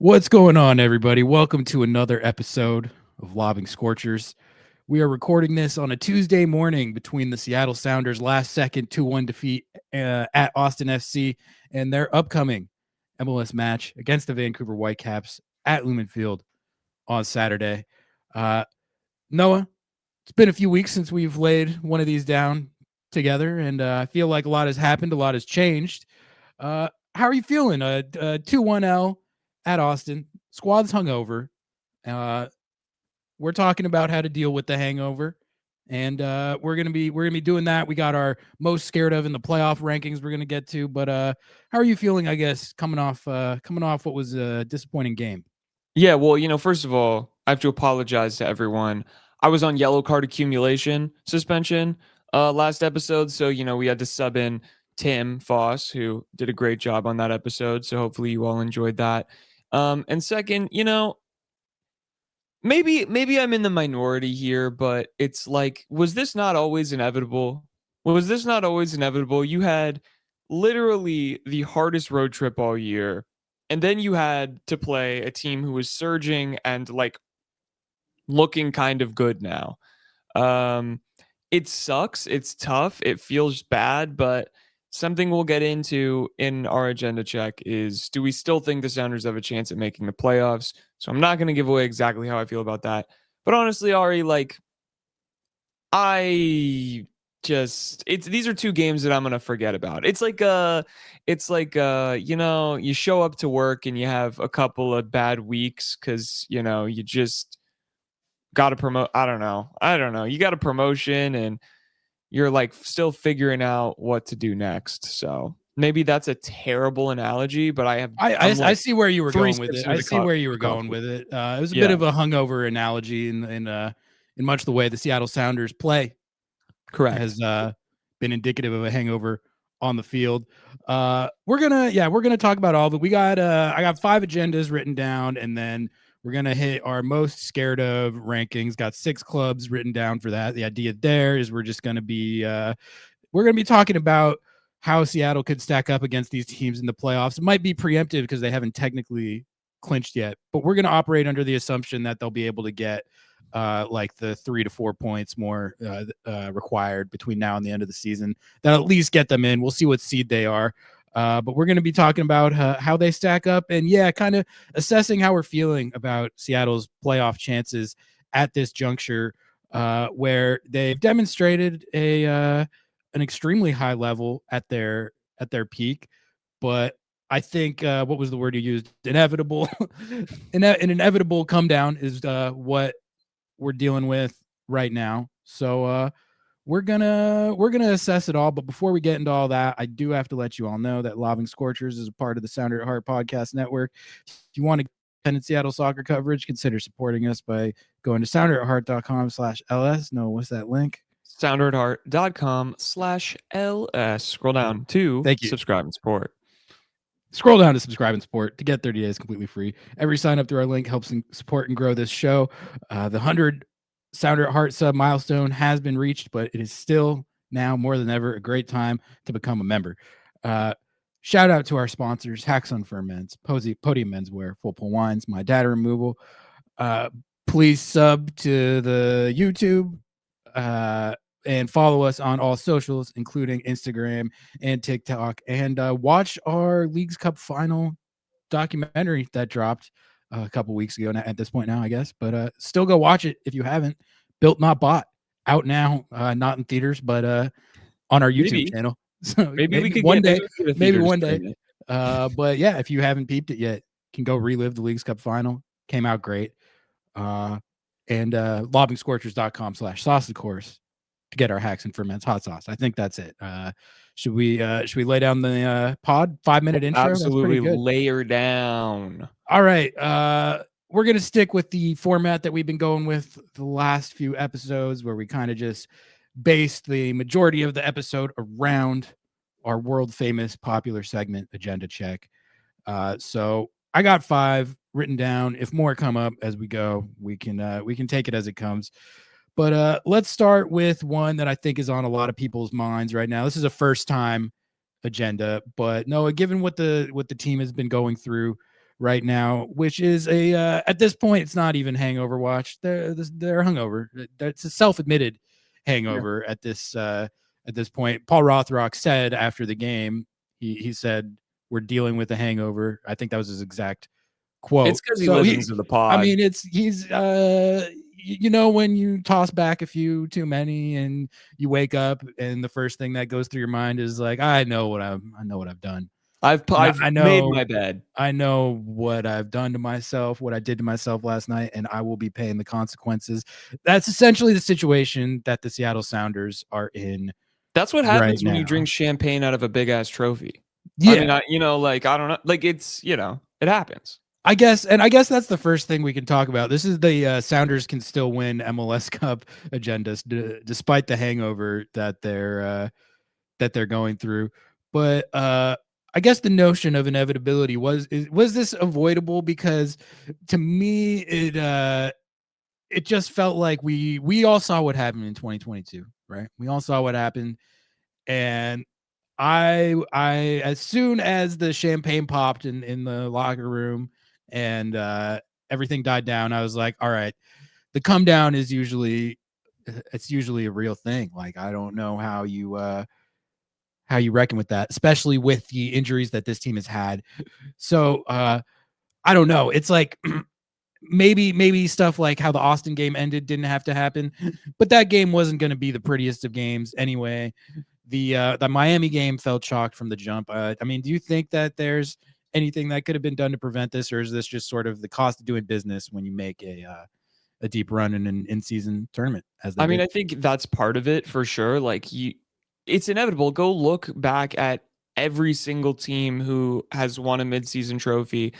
What's going on, everybody? Welcome to another episode of Lobbing Scorchers. We are recording this on a Tuesday morning between the Seattle Sounders' last second 2-1 defeat at Austin FC and their upcoming MLS match against the Vancouver Whitecaps at Lumen Field on Saturday. Uh, Noah, it's been a few weeks since we've laid one of these down together, and I feel like a lot has happened, a lot has changed. How are you feeling? 2-1 L at Austin. Squad's hungover. Uh, we're talking about how to deal with the hangover, and we're gonna be doing that. We got our most scared of in the playoff rankings we're gonna get to, but how are you feeling? I guess coming off what was a disappointing game. Yeah, well, first of all, I have to apologize to everyone. I was on yellow card accumulation suspension last episode, so we had to sub in Tim Foss, who did a great job on that episode. So hopefully you all enjoyed that. And second, maybe I'm in the minority here, but it's like, was this not always inevitable? Was this not always inevitable? You had literally the hardest road trip all year, and then you had to play a team who was surging and like looking kind of good now. Um, it sucks. It's tough. It feels bad, but something we'll get into in our agenda check is, do we still think the Sounders have a chance at making the playoffs? So I'm not going to give away exactly how I feel about that. But honestly, Ari, like, I just it's these are two games that I'm gonna forget about. You show up to work and you have a couple of bad weeks because you just got to promote. I don't know. You got a promotion and you're like still figuring out what to do next. So maybe that's a terrible analogy, but I'm I like see where you were three going with sips it. into I the see where you were going coffee. with it. It was a bit Yeah, of a hungover analogy in much the way the Seattle Sounders play correct. has been indicative of a hangover on the field. We're gonna talk about all of it. I got 5 agendas written down, and then we're gonna hit our most scared of rankings. Got 6 clubs written down for that. The idea there is we're gonna be talking about how Seattle could stack up against these teams in the playoffs. It might be preemptive because they haven't technically clinched yet, but we're going to operate under the assumption that they'll be able to get like the 3 to 4 points more required between now and the end of the season. That at least get them in. We'll see what seed they are. But we're going to be talking about how they stack up and, yeah, kind of assessing how we're feeling about Seattle's playoff chances at this juncture, where they've demonstrated an extremely high level at their peak, but I think what was the word you used? Inevitable, an inevitable come down is what we're dealing with right now. So we're gonna assess it all. But before we get into all that, I do have to let you all know that Lobbing Scorchers is a part of the Sounder at Heart podcast network. If you want to independent Seattle soccer coverage, consider supporting us by going to sounderatheart.com/ls. No, what's that link? Sounderdheart.com/LS. Scroll down to Thank you. subscribe and support. Scroll down to subscribe and support to get 30 days completely free. Every sign up through our link helps support and grow this show. The 100 Sounder at Heart sub milestone has been reached, but it is still now more than ever a great time to become a member. Shout out to our sponsors: Hacks on Ferments, Podium Menswear, Full Pull Wines, My Data Removal. Uh, Please sub to the YouTube. And follow us on all socials, including Instagram and TikTok, and watch our Leagues Cup final documentary that dropped a couple weeks ago. At this point now, I guess, but still go watch it if you haven't. Built Not Bought, out now, not in theaters, but on our YouTube Maybe. channel. So Maybe we maybe could one get day, maybe we could get a maybe theater to one day. screen it. But yeah, if you haven't peeped it yet, can go relive the Leagues Cup final. Came out great. And lobbingscorchers.com/sauce, of course, to get our hacks and ferments hot sauce. I think that's it. Should we lay down the pod 5 minute intro? That's pretty Absolutely good. layer down. All right. We're gonna stick with the format that we've been going with the last few episodes, where we kind of just based the majority of the episode around our world famous popular segment, Agenda Check. So I got 5 written down. If more come up as we go, we can take it as it comes. But let's start with one that I think is on a lot of people's minds right now. This is a first time agenda, but Noah, given what the team has been going through right now, which is at this point it's not even hangover watch. They're hungover. That's a self-admitted Yeah. hangover at this point. Paul Rothrock said after the game, he said we're dealing with a hangover. I think that was his exact It's quote. because he So listens to the I pod. mean, he's you know, when you toss back a few too many and you wake up and the first thing that goes through your mind is like, I know what I've done. And I've made my bed. I know what I've done to myself, what I did to myself last night, and I will be paying the consequences. That's essentially the situation that the Seattle Sounders are in That's what right happens when you now. drink champagne out of a big ass trophy. I Yeah, mean, like I don't know, like it's it happens. I guess that's the first thing we can talk about. This is the Sounders can still win MLS Cup agendas despite the hangover that they're going through. But I guess the notion of inevitability was this avoidable? Because to me, it just felt like we all saw what happened in 2022, right? We all saw what happened, and I as soon as the champagne popped in the locker room and everything died down, I was like, all right, the come down is usually it's usually a real thing. Like I don't know how you reckon with that, especially with the injuries that this team has had. So I don't know. It's like maybe stuff like how the Austin game ended didn't have to happen, but that game wasn't going to be the prettiest of games anyway. The Miami game felt chalked from the jump. I mean, do you think that there's anything that could have been done to prevent this, or is this just sort of the cost of doing business when you make a deep run in an in-season tournament as they I mean, did? I think that's part of it for sure. Like it's inevitable. Go look back at every single team who has won a midseason trophy.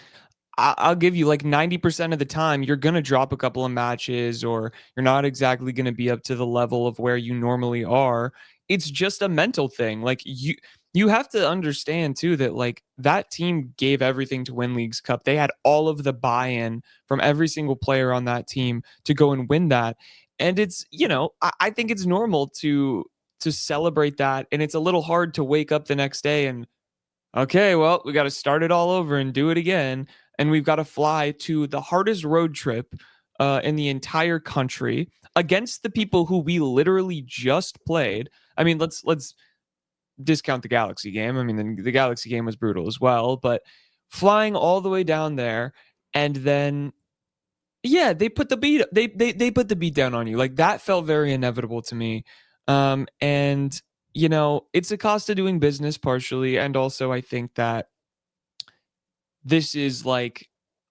I'll give you like 90% of the time, you're going to drop a couple of matches or you're not exactly going to be up to the level of where you normally are. It's just a mental thing. Like you have to understand too that like that team gave everything to win Leagues Cup. They had all of the buy-in from every single player on that team to go and win that. And it's, I think it's normal to celebrate that. And it's a little hard to wake up the next day and okay, well, we got to start it all over and do it again. And we've got to fly to the hardest road trip in the entire country against the people who we literally just played. I mean, let's discount the Galaxy game. I mean, the Galaxy game was brutal as well, but flying all the way down there and then yeah, they put the beat down on you. Like that felt very inevitable to me. And it's a cost of doing business partially, and also I think that this is like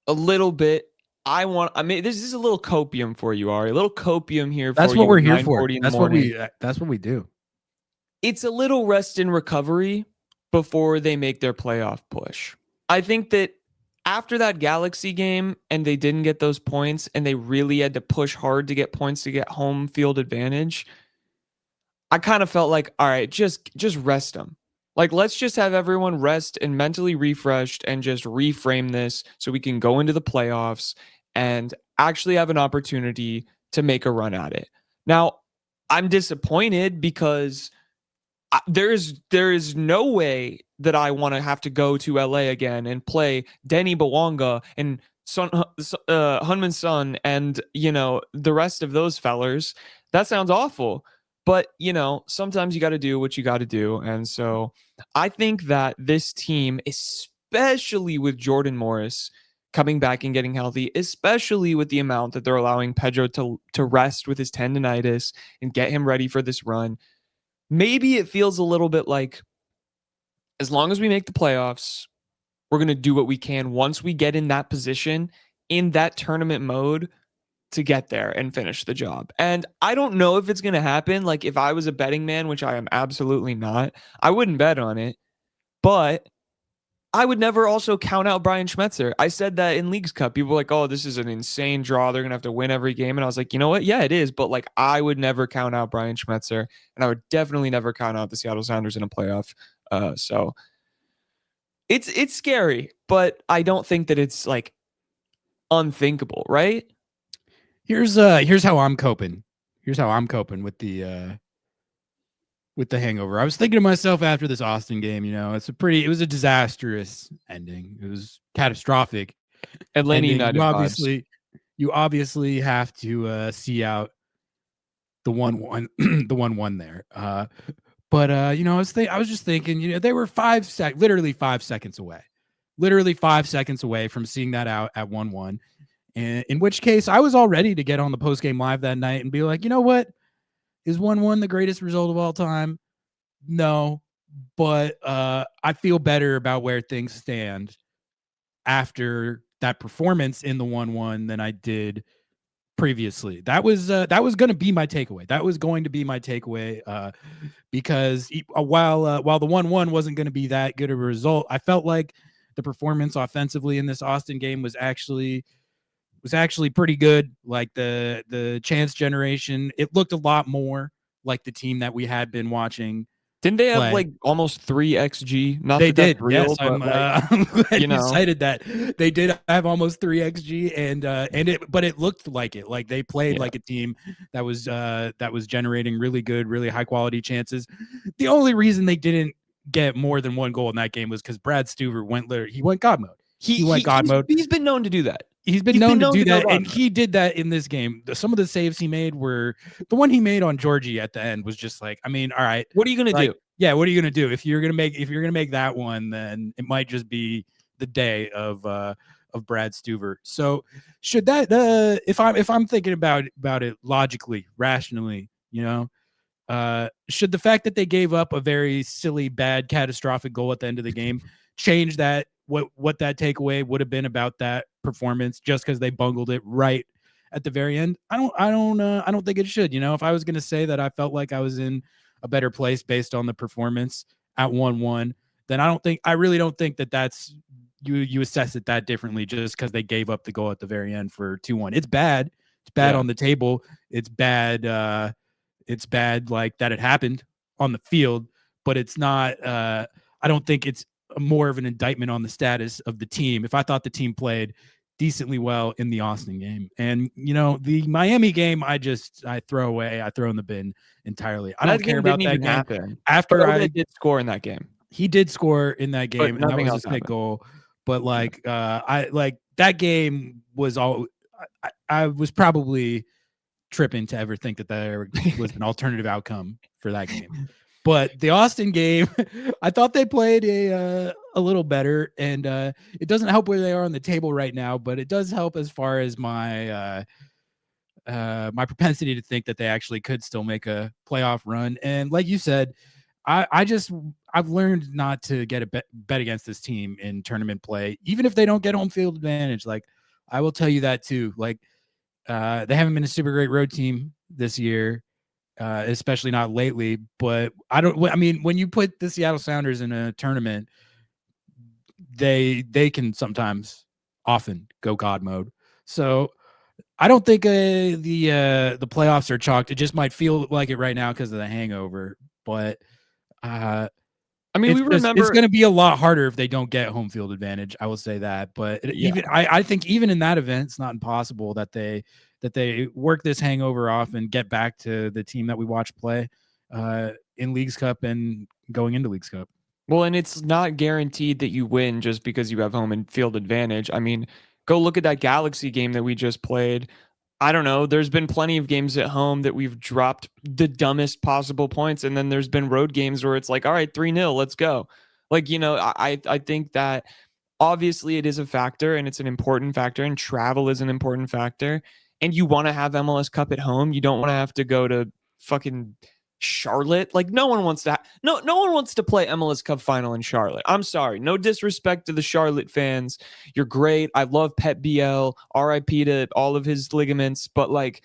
a little bit. I mean, this is a little copium for you, Ari. A little copium here That's for what you we're at here for. 9:40 in the morning. That's what we do. It's a little rest and recovery before they make their playoff push. I think that after that Galaxy game and they didn't get those points and they really had to push hard to get points to get home field advantage, I kind of felt like, all right, just rest them. Like let's just have everyone rest and mentally refreshed and just reframe this so we can go into the playoffs and actually have an opportunity to make a run at it. Now, I'm disappointed because there is no way that I want to have to go to LA again and play Denny Bawanga and Hunman Son and the rest of those fellers. That sounds awful, but sometimes you got to do what you got to do, and so I think that this team, especially with Jordan Morris coming back and getting healthy, especially with the amount that they're allowing Pedro to rest with his tendonitis and get him ready for this run. Maybe it feels a little bit like as long as we make the playoffs, we're going to do what we can once we get in that position, in that tournament mode to get there and finish the job. And I don't know if it's going to happen. Like if I was a betting man, which I am absolutely not, I wouldn't bet on it. But I would never also count out Brian Schmetzer. I said that in Leagues Cup. People were like, oh, this is an insane draw. They're going to have to win every game. And I was like, you know what? Yeah, it is. But like, I would never count out Brian Schmetzer. And I would definitely never count out the Seattle Sounders in a playoff. So it's scary, but I don't think that it's like unthinkable, right? Here's how I'm coping. Here's how I'm coping with with the hangover. I was thinking to myself after this Austin game, it was a disastrous ending. It was catastrophic Atlanta ending. United vibes. You obviously have to see out the 1-1 the 1-1 there. But I was just thinking, they were literally 5 seconds away. Literally 5 seconds away from seeing that out at 1-1. And in which case I was all ready to get on the post-game live that night and be like, you know what? Is 1-1 the greatest result of all time? No, but I feel better about where things stand after that performance in the 1-1 than I did previously. That was going to be my takeaway. That was going to be my takeaway because while the 1-1 wasn't going to be that good of a result, I felt like the performance offensively in this Austin game was actually pretty good. Like the chance generation, it looked a lot more like the team that we had been watching. Didn't they have play. like almost 3 XG? Not They that that's did. real, Yes, but I'm glad you know. cited that. They did have almost 3 XG, but it looked like it. Like they played like a team that was generating really good, really high quality chances. The only reason they didn't get more than one goal in that game was because Brad Stuver went God mode. He went God mode. He's been known to do that. He's been known to do that, and he did that in this game. Some of the saves he made were the one he made on Georgie at the end was just like, I mean, all right, what are you gonna do? Yeah, what are you gonna do if you're gonna make that one? Then it might just be the day of Brad Stuver. So should that if I'm thinking about it logically, rationally, should the fact that they gave up a very silly, bad, catastrophic goal at the end of the game change that what that takeaway would have been about that performance just because they bungled it right at the very end? I don't think it should. If I was going to say that I felt like I was in a better place based on the performance at 1-1, then I really don't think that that's you assess it that differently just because they gave up the goal at the very end for 2-1. It's bad. It's bad on the table. It's bad. It's bad like that it happened on the field, but it's not. I don't think it's more of an indictment on the status of the team. If I thought the team played decently well in the Austin game, and the Miami game, I throw away. I throw in the bin entirely. I don't care about that game. Happen. After I did score in that game, he did score in that game, and that was a sick goal. But I like that game was all. I was probably tripping to ever think that there was an alternative outcome for that game. But the Austin game, I thought they played a little better, and it doesn't help where they are on the table right now, but it does help as far as my my propensity to think that they actually could still make a playoff run. And like you said, I've learned not to get a bet against this team in tournament play, even if they don't get home field advantage. Like I will tell you that too. Like they haven't been a super great road team this year. Especially not lately, but I mean, when you put the Seattle Sounders in a tournament, they can often go God mode. So I don't think the playoffs are chalked. It just might feel like it right now because of the hangover. But I mean, it's going to be a lot harder if they don't get home field advantage. I will say that. But I think even in that event, it's not impossible that they work this hangover off and get back to the team that we watch play in Leagues Cup and going into Leagues Cup. Well, and it's not guaranteed that you win just because you have home and field advantage. I mean, go look at that Galaxy game that we just played. I don't know. There's been plenty of games at home that we've dropped the dumbest possible points. And then there's been road games where it's like, all right, 3-0, let's go. Like, I think that obviously it is a factor and it's an important factor, and travel is an important factor. And you want to have MLS Cup at home. You don't want to have to go to fucking Charlotte. Like no one wants to play MLS Cup final in Charlotte. I'm sorry. No disrespect to the Charlotte fans. You're great. I love Pep BL. RIP to all of his ligaments, but like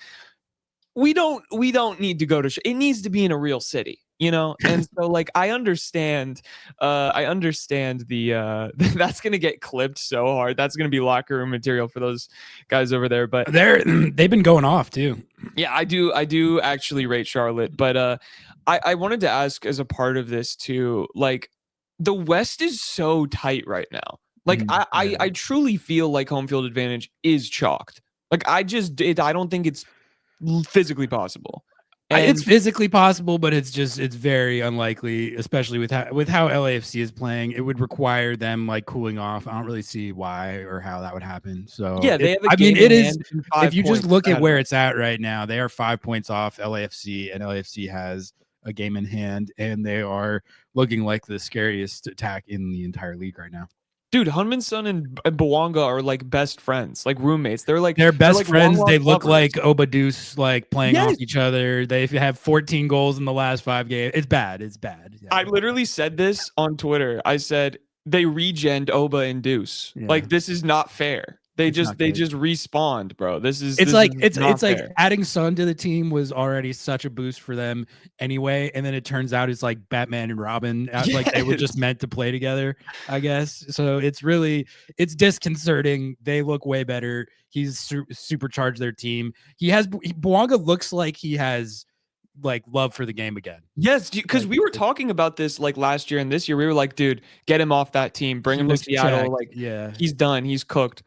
we don't need to go to it needs to be in a real city, And so like I understand the that's going to get clipped so hard. That's going to be locker room material for those guys over there, but they've been going off too. Yeah, I do actually rate Charlotte, but I wanted to ask as a part of this too, like the West is so tight right now. Like I truly feel like home field advantage is chalked. Like I don't think it's physically possible. It's And physically possible, but it's very unlikely, especially with how LAFC is playing. It would require them like cooling off. I don't really see why or how that would happen. So yeah, they have a I mean, game it in is. hand and If 5 you just points look at ahead of where them. it's at right now, they are 5 points off LAFC, and LAFC has a game in hand, and they are looking like the scariest attack in the entire league right now. Dude, Hunmin Son and Bawanga are like best friends, like roommates. They're they're best like long friends. They lost look lovers. like Obadus, like playing off Yes. each other. They have 14 goals in the last 5 games. It's bad. It's bad. Yeah. I literally said this on Twitter. I said they regened Oba and Deuce. Yeah. Like this is not fair. They It's not just good. respawned, bro. This is It's not like fair. adding Sun to the team was already such a boost for them anyway, and then it turns out it's like Batman and Robin, like they were just Yes. meant to play together, I guess. So it's disconcerting. They look way better. He's supercharged their team. Bouanga looks like he has like love for the game again. Yes, because Like we were talking about this like last year and this year. We were like, dude, get him off that team, bring he him to looks Seattle. jacked. Like Yeah. he's done, he's cooked.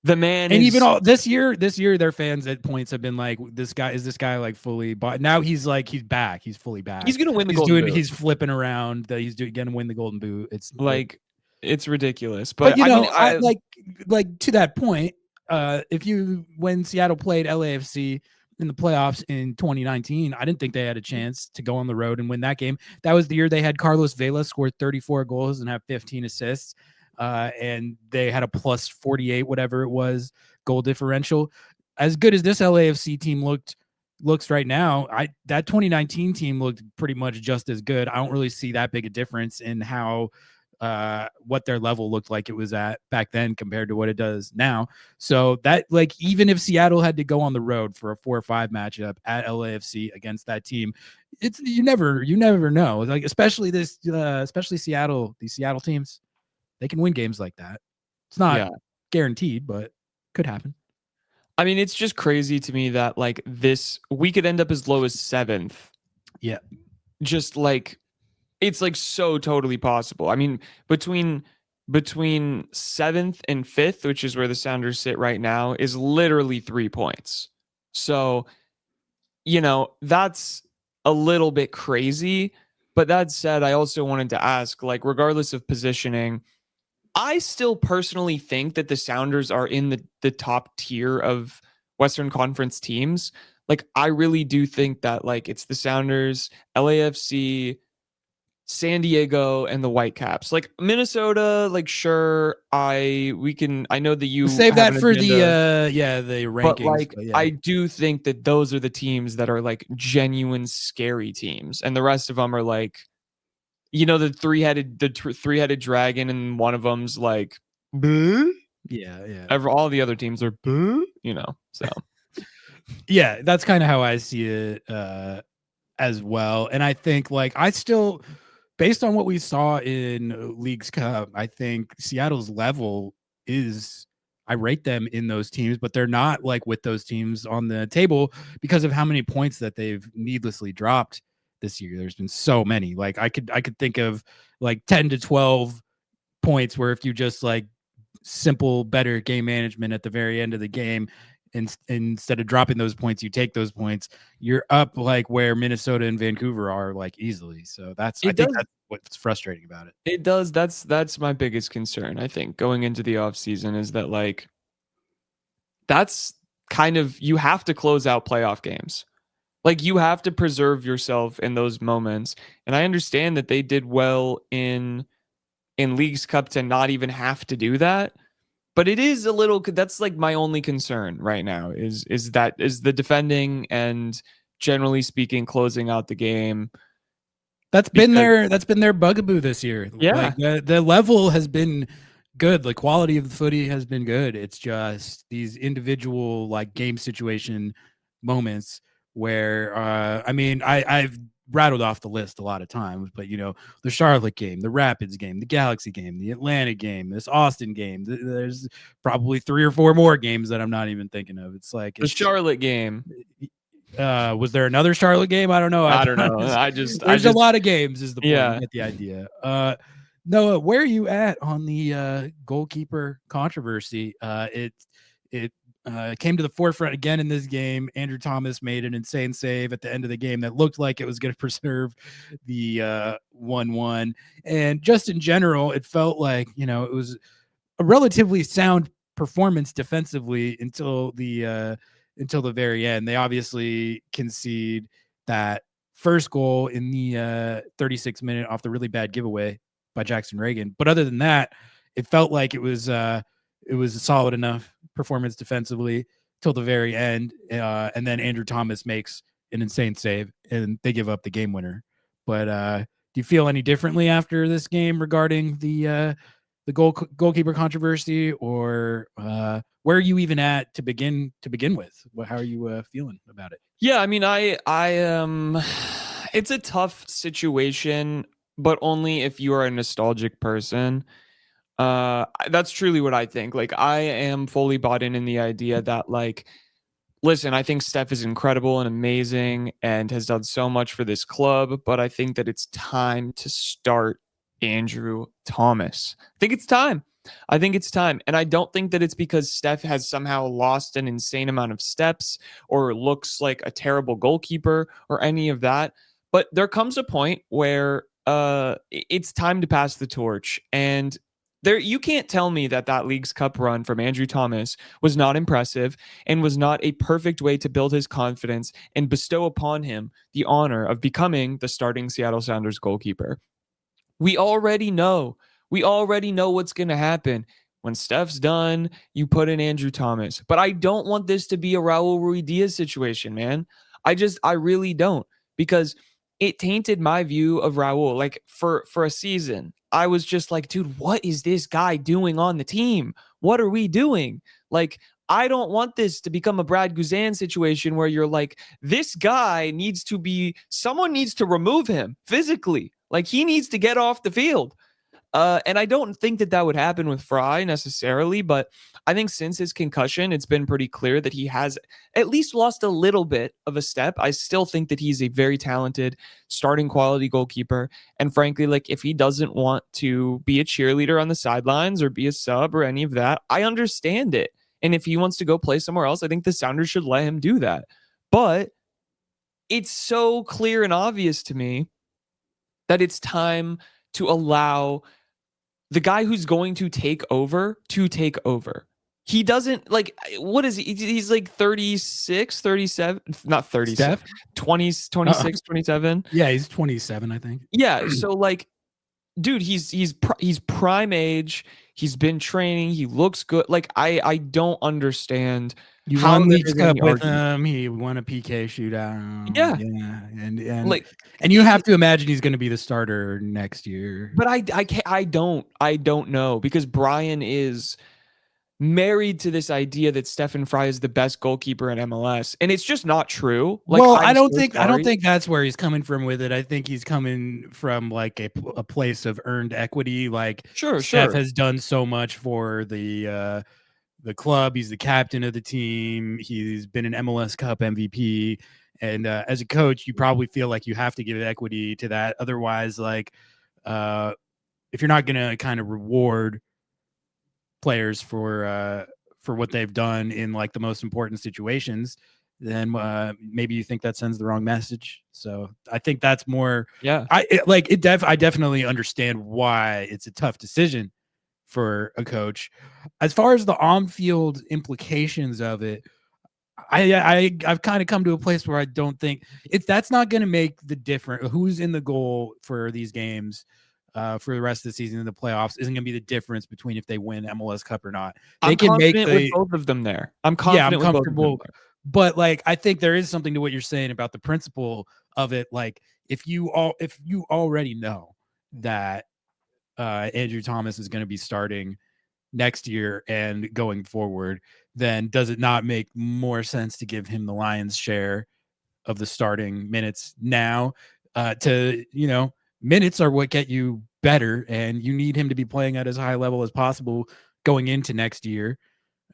The man And even is all this year, their fans at points have been like, this guy like fully bought. Now he's back. He's fully back. he's gonna win the Golden Boot. He's flipping around. He's gonna win the Golden Boot. It's ridiculous. But But I mean, like to that point, when Seattle played LAFC in the playoffs in 2019, I didn't think they had a chance to go on the road and win that game. That was the year they had Carlos Vela score 34 goals and have 15 assists. And they had a plus 48, whatever it was, goal differential. As good as this LAFC team looks right now, that 2019 team looked pretty much just as good. I don't really see that big a difference in how what their level looked like it was at back then compared to what it does now. So that, like, even if Seattle had to go on the road for a 4-5 matchup at LAFC against that team, it's you never know. Like especially Seattle, these Seattle teams, they can win games like that. It's not guaranteed, but could happen. I mean, it's just crazy to me that like we could end up as low as 7th. Yeah. Just like it's like so totally possible. I mean, between 7th and 5th, which is where the Sounders sit right now, is literally 3 points. So, that's a little bit crazy. But that said, I also wanted to ask, like, regardless of positioning, I still personally think that the Sounders are in the top tier of Western Conference teams. Like, I really do think that, like, it's the Sounders, LAFC, San Diego, and the Whitecaps. Like, Minnesota, like, sure, I know that you save have that an for agenda, the rankings. but, like, yeah. I do think that those are the teams that are, like, genuine scary teams. And the rest of them are, like, the three-headed dragon, and one of them's like, bleh? Yeah. All the other teams are, bleh? So. Yeah, that's kind of how I see it as well. And I think, like, based on what we saw in Leagues Cup, I think Seattle's level I rate them in those teams, but they're not like with those teams on the table because of how many points that they've needlessly dropped this year. There's been so many. Like I could think of like 10 to 12 points where if you just like simple, better game management at the very end of the game, instead of dropping those points, you take those points, you're up like where Minnesota and Vancouver are, like, easily. So I think that's what's frustrating about it. It does. That's my biggest concern, I think, going into the off season, is that, like, that's kind of, you have to close out playoff games. Like, you have to preserve yourself in those moments. And I understand that they did well in Leagues Cup to not even have to do that. But it is a little, that's like my only concern right now is the defending and, generally speaking, closing out the game. That's been their bugaboo this year. Yeah. Like the level has been good. The quality of the footy has been good. It's just these individual like game situation moments where I mean, I've rattled off the list a lot of times, but the Charlotte game, the Rapids game, the Galaxy game, the Atlanta game, this Austin game, there's probably 3 or 4 more games that I'm not even thinking of. It's like the Charlotte game. Was there another Charlotte game? I don't know. I don't know. There's a lot of games is the point. Yeah. You get the idea. Noah, where are you at on the goalkeeper controversy? came to the forefront again in this game. Andrew Thomas made an insane save at the end of the game that looked like it was going to preserve the 1-1. And just in general, it felt like, it was a relatively sound performance defensively until the very end. They obviously concede that first goal in the 36th minute off the really bad giveaway by Jackson Reagan. But other than that, it felt like it was a solid enough performance defensively till the very end. And then Andrew Thomas makes an insane save and they give up the game winner. But do you feel any differently after this game regarding the goalkeeper controversy, or where are you even at to begin with? How are you feeling about it? Yeah, I mean, it's a tough situation, but only if you are a nostalgic person. That's truly what I think. Like, I am fully bought in the idea that, like, listen, I think Steph is incredible and amazing and has done so much for this club, but I think that it's time to start Andrew Thomas. I think it's time. I think it's time. And I don't think that it's because Steph has somehow lost an insane amount of steps or looks like a terrible goalkeeper or any of that. But there comes a point where it's time to pass the torch. And you can't tell me that League's Cup run from Andrew Thomas was not impressive and was not a perfect way to build his confidence and bestow upon him the honor of becoming the starting Seattle Sounders goalkeeper. We already know what's going to happen. When Steph's done, you put in Andrew Thomas. But I don't want this to be a Raul Ruiz situation, man. I really don't, because it tainted my view of Raul. Like, for a season, I was just like, dude, what is this guy doing on the team? What are we doing? Like, I don't want this to become a Brad Guzan situation where you're like, this guy someone needs to remove him physically. Like, he needs to get off the field. And I don't think that would happen with Fry necessarily, but I think since his concussion, it's been pretty clear that he has at least lost a little bit of a step. I still think that he's a very talented starting quality goalkeeper. And frankly, like, if he doesn't want to be a cheerleader on the sidelines or be a sub or any of that, I understand it. And if he wants to go play somewhere else, I think the Sounders should let him do that. But it's so clear and obvious to me that it's time to allow the guy who's going to take over. He doesn't, like, what is he? He's like 36, 37, not 36, 20, 26, 27. Yeah, he's 27, I think. Yeah, so, like, dude, he's prime age. He's been training. He looks good. Like, I don't understand. You won Leagues Cup with him. He won a PK shootout. Yeah. And like, and you have to imagine he's going to be the starter next year. But I don't know, because Brian is married to this idea that Stephen Fry is the best goalkeeper in MLS, and it's just not true. Like, well, I don't think that's where he's coming from with it. I think he's coming from, like, a place of earned equity. Like, Steph has done so much for the club. He's the captain of the team. He's been an MLS Cup MVP. And as a coach, you probably feel like you have to give equity to that. Otherwise, like, if you're not going to kind of reward players for what they've done in, like, the most important situations, then maybe you think that sends the wrong message. So I think that's more. Yeah. I definitely understand why it's a tough decision for a coach. As far as the on-field implications of it, I've kind of come to a place where I don't think that's not going to make the difference. Who's in the goal for these games for the rest of the season in the playoffs isn't going to be the difference between if they win MLS Cup or not. They can make with both of them there. I'm confident. Yeah, I'm comfortable. But, like, I think there is something to what you're saying about the principle of it. Like, if you already know that Andrew Thomas is going to be starting next year and going forward, then does it not make more sense to give him the lion's share of the starting minutes now? Minutes are what get you better, and you need him to be playing at as high level as possible going into next year.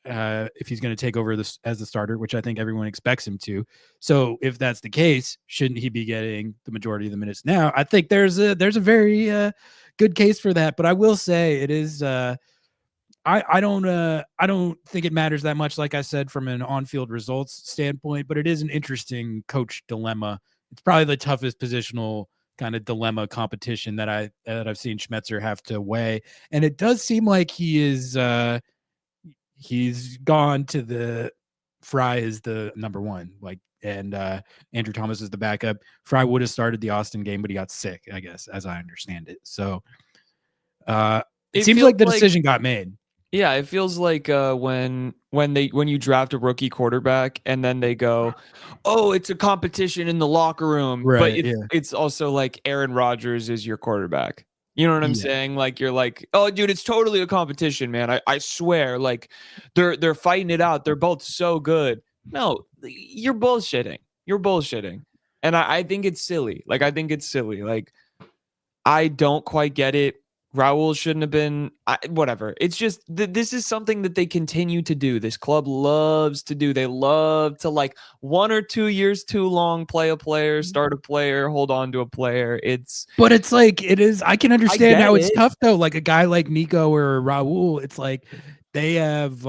If he's going to take over as the starter, which I think everyone expects him to. So if that's the case, shouldn't he be getting the majority of the minutes now? I think there's a very good case for that. But I will say it is I don't think it matters that much, like I said, from an on-field results standpoint, but it is an interesting coach dilemma. It's probably the toughest positional kind of dilemma competition that I've seen Schmetzer have to weigh. And it does seem like he's gone to the Fry is the number one, like, and Andrew Thomas is the backup. Fry would have started the Austin game, but he got sick, I guess, as I understand it. So it It seems feels like the like decision got made. Yeah, it feels like when you draft a rookie quarterback and then they go, "Oh, it's a competition in the locker room," but Right. it's Yeah. it's also like Aaron Rodgers is your quarterback. You know what I'm Yeah. saying? Like you're like, "Oh, dude, it's totally a competition, man. I swear, like they're fighting it out. They're both so good." No, you're bullshitting. You're bullshitting. And I think it's silly. Like I think it's silly. Like I don't quite get it. Raul shouldn't have been, whatever. It's just this is something that they continue to do. This club loves to do. They love to, like, 1 or 2 years too long, play a player, start a player, hold on to a player. But it's like it is. I can I understand get how it's it. tough though. Like a guy like Nico or Raul, it's like they have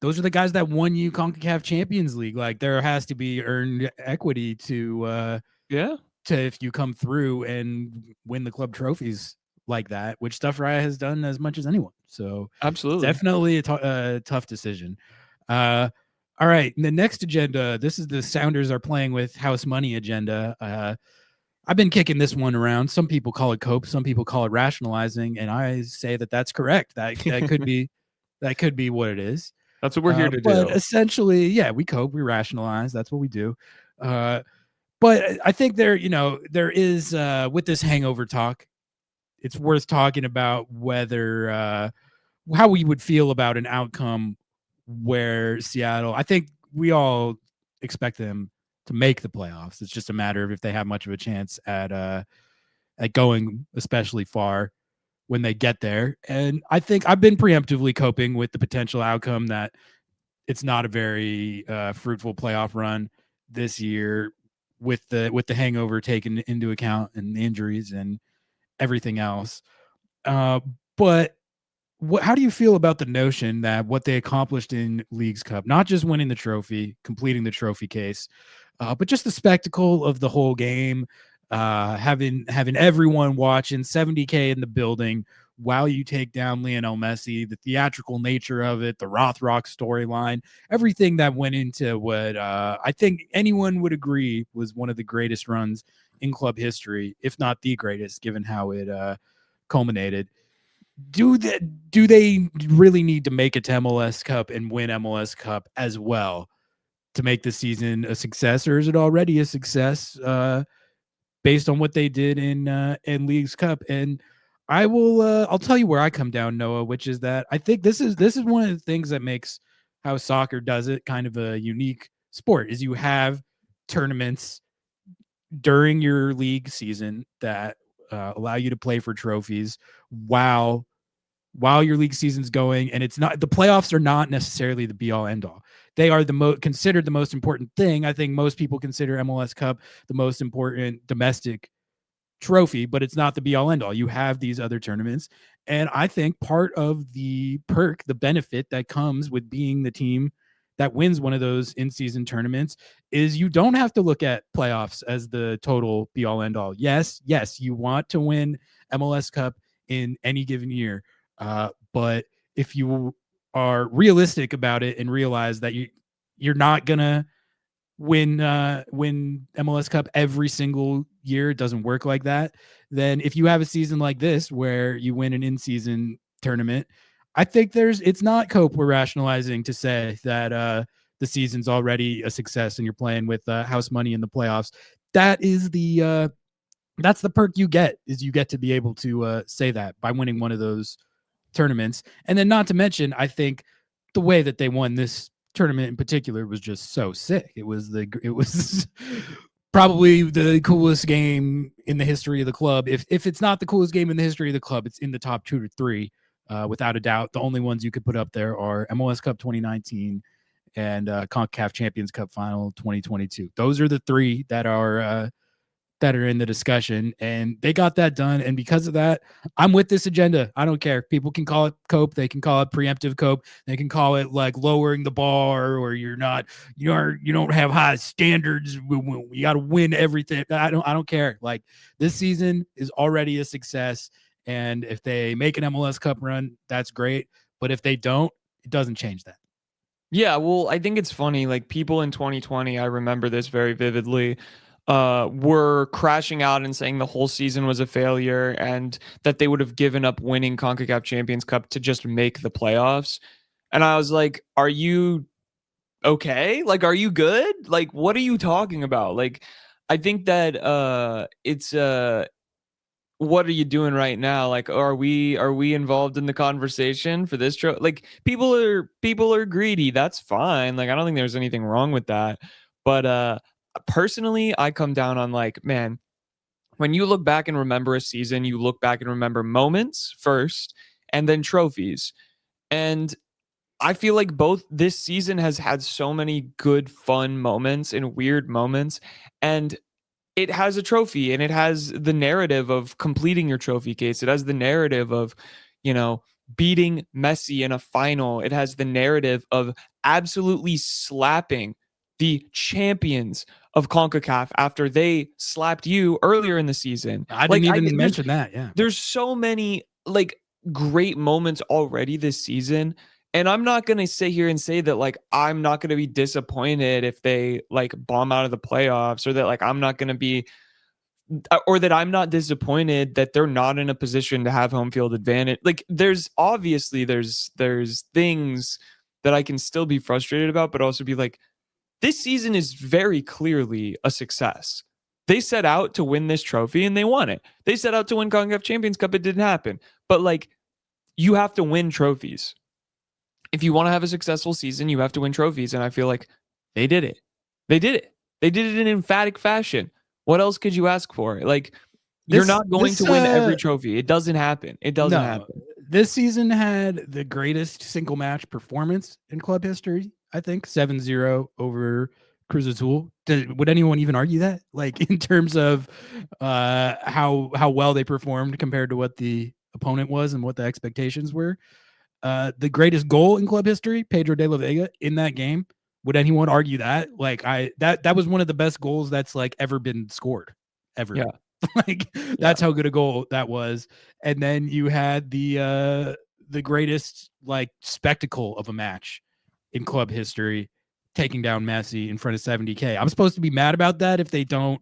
those are the guys that won you CONCACAF Champions League. Like there has to be earned equity Yeah, to if you come through and win the club trophies like that, which Stuff Raya has done as much as anyone. So it's absolutely. definitely a tough decision. All right, the next agenda. This is the Sounders are playing with house money agenda. I've been kicking this one around. Some people call it cope, some people call it rationalizing, and I say that that's correct. That could be what it is. That's what we're here to But do. essentially, yeah, we cope, we rationalize. That's what we do. But I think there is with this hangover talk, it's worth talking about whether how we would feel about an outcome where Seattle. I think we all expect them to make the playoffs. It's just a matter of if they have much of a chance at going especially far when they get there. And I think I've been preemptively coping with the potential outcome that it's not a very fruitful playoff run this year with the hangover taken into account and the injuries and everything else. Uh, but how do you feel about the notion that what they accomplished in Leagues Cup, not just winning the trophy, completing the trophy case, but just the spectacle of the whole game, having everyone watching, 70K in the building while you take down Lionel Messi, the theatrical nature of it, the Rothrock storyline, everything that went into what I think anyone would agree was one of the greatest runs in club history, if not the greatest, given how it culminated. Do they really need to make it to MLS Cup and win MLS Cup as well to make the season a success, or is it already a success based on what they did in Leagues Cup? And I'll tell you where I come down, Noah, which is that I think this is one of the things that makes how soccer does it kind of a unique sport is you have tournaments during your league season that allow you to play for trophies while your league season's going, and it's not, the playoffs are not necessarily the be all end all. They are the most considered the most important thing. I think most people consider MLS Cup the most important domestic trophy, but it's not the be all end all. You have these other tournaments. And I think part of the perk, the benefit that comes with being the team that wins one of those in season tournaments is you don't have to look at playoffs as the total be all end all. Yes, you want to win MLS Cup in any given year. But if you are realistic about it and realize that you're not gonna win MLS Cup every single year. It doesn't work like that. Then if you have a season like this where you win an in-season tournament, I think it's not cope we're rationalizing to say that the season's already a success and you're playing with house money in the playoffs. That is that's the perk you get is you get to be able to say that by winning one of those tournaments. And then not to mention, I think the way that they won this tournament in particular was just so sick. It was probably the coolest game in the history of the club. If it's not the coolest game in the history of the club, it's in the top 2 to 3, without a doubt. The only ones you could put up there are MLS Cup 2019 and CONCACAF Champions Cup Final 2022. Those are the three that are that are in the discussion, and they got that done. And because of that, I'm with this agenda. I don't care. People can call it cope. They can call it preemptive cope. They can call it like lowering the bar, or you don't have high standards. You got to win everything. I don't care. Like, this season is already a success. And if they make an MLS Cup run, that's great. But if they don't, it doesn't change that. Yeah, well, I think it's funny. Like, people in 2020, I remember this very vividly, were crashing out and saying the whole season was a failure and that they would have given up winning CONCACAF Champions Cup to just make the playoffs. And I was like, are you okay? Like, are you good? Like, what are you talking about? Like, I think that it's what are you doing right now? Like, are we involved in the conversation for this show? Like, people are greedy. That's fine. Like, I don't think there's anything wrong with that. But personally, I come down on, like, man, when you look back and remember a season, you look back and remember moments first and then trophies. And I feel like both this season has had so many good, fun moments and weird moments. And it has a trophy, and it has the narrative of completing your trophy case. It has the narrative of, you know, beating Messi in a final. It has the narrative of absolutely slapping the champions of CONCACAF after they slapped you earlier in the season. I Like, didn't even mention that. Yeah. there's so many, like, great moments already this season. And I'm not going to sit here and say that, like, I'm not going to be disappointed if they, like, bomb out of the playoffs, or that, like, I'm not going to be, or that I'm not disappointed that they're not in a position to have home field advantage. Like, there's obviously there's things that I can still be frustrated about, but also be like, this season is very clearly a success. They set out to win this trophy and they won it. They set out to win CONCACAF Champions Cup. It didn't happen. But, like, you have to win trophies. If you want to have a successful season, you have to win trophies. And I feel like they did it. They did it. They did it in emphatic fashion. What else could you ask for? Like, you're not going to win every trophy. It doesn't happen. It doesn't happen. This season had the greatest single match performance in club history. I think 7-0 over Cruz Azul. Would anyone even argue that? Like, in terms of how well they performed compared to what the opponent was and what the expectations were. The greatest goal in club history, Pedro de la Vega, in that game. Would anyone argue that? Like, that was one of the best goals that's like ever been scored ever. Yeah. Like, that's how good a goal that was. And then you had the greatest, like, spectacle of a match in club history, taking down Messi in front of 70K. I'm supposed to be mad about that if they don't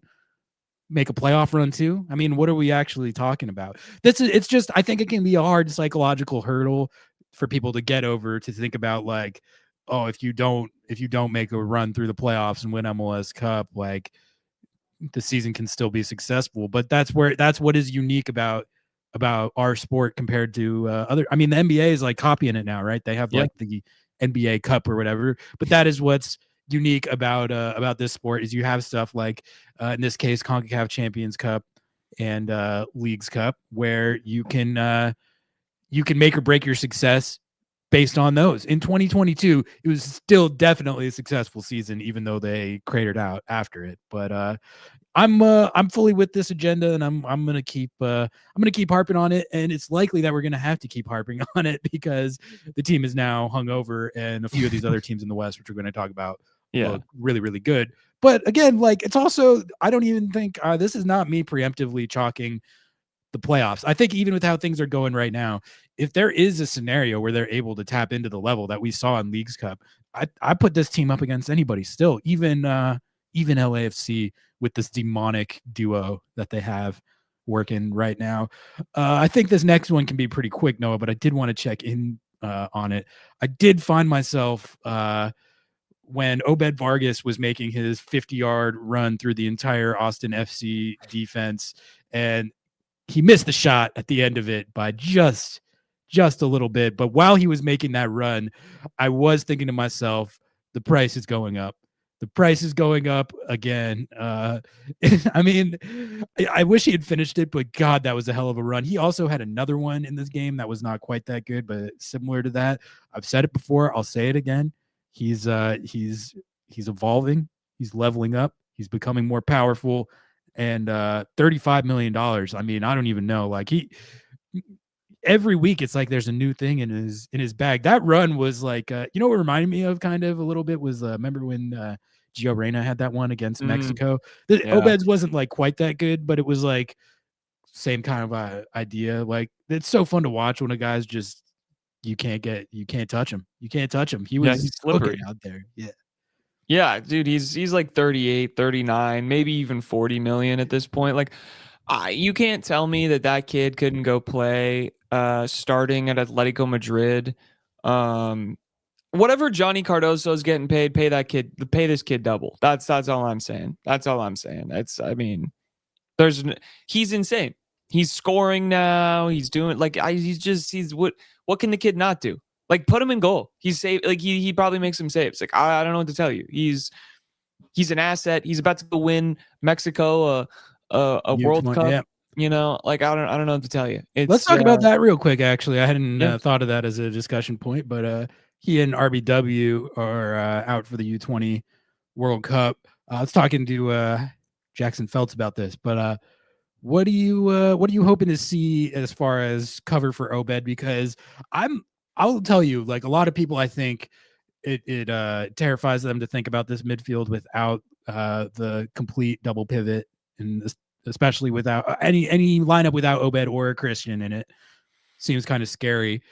make a playoff run too? I mean, what are we actually talking about? It's just, I think it can be a hard psychological hurdle for people to get over, to think about, like, oh, if you don't make a run through the playoffs and win MLS Cup, like, the season can still be successful. But that's what is unique about our sport compared to other. I mean, the NBA is like copying it now, right? They have like the NBA Cup or whatever. But that is what's unique about this sport, is you have stuff like in this case CONCACAF Champions Cup and Leagues Cup, where you can make or break your success based on those. In 2022, it was still definitely a successful season, even though they cratered out after it. But I'm fully with this agenda, and I'm gonna keep harping on it, and it's likely that we're gonna have to keep harping on it because the team is now hungover, and a few of these other teams in the West, which we're going to talk about, look really, really good. But again, like, it's also, I don't even think this is not me preemptively chalking the playoffs. I think even with how things are going right now, if there is a scenario where they're able to tap into the level that we saw in Leagues Cup, I put this team up against anybody still, even LAFC, with this demonic duo that they have working right now. I think this next one can be pretty quick, Noah, but I did want to check in on it. I did find myself when Obed Vargas was making his 50-yard run through the entire Austin FC defense, and he missed the shot at the end of it by just a little bit. But while he was making that run, I was thinking to myself, the price is going up. The price is going up again. I mean, I wish he had finished it, but God, that was a hell of a run. He also had another one in this game that was not quite that good, but similar to that. I've said it before. I'll say it again. He's evolving. He's leveling up. He's becoming more powerful. and $35 million. I mean, I don't even know. Like every week it's like there's a new thing in his bag. That run was like you know what reminded me of kind of a little bit was remember when Gio Reyna had that one against Mexico. Yeah. Obed's wasn't like quite that good, but it was like same kind of idea. Like it's so fun to watch when a guy's just you can't touch him. You can't touch him. He Yeah, was he's cooking slippery. out there. Yeah. Yeah, dude, he's like 38, 39, maybe even 40 million at this point. Like you can't tell me that kid couldn't go play starting at Atletico Madrid. Whatever Johnny Cardoso is getting paid, pay this kid double. That's all I'm saying. That's all I'm saying. I mean, he's insane. He's scoring now. He's doing he's what can the kid not do? Like put him in goal. He's safe. Like he probably makes some saves. Like I don't know what to tell you. He's an asset. He's about to go win Mexico a World Cup. Yeah. You know, like I don't know what to tell you. Let's talk about that real quick. Actually, I hadn't thought of that as a discussion point, but he and RBW are out for the U20 World Cup. I was talking to Jackson Feltz about this, but what are you hoping to see as far as cover for Obed? Because I'll tell you, like a lot of people, I think it terrifies them to think about this midfield without the complete double pivot, and especially without any lineup without Obed or a Christian in it. Seems kind of scary.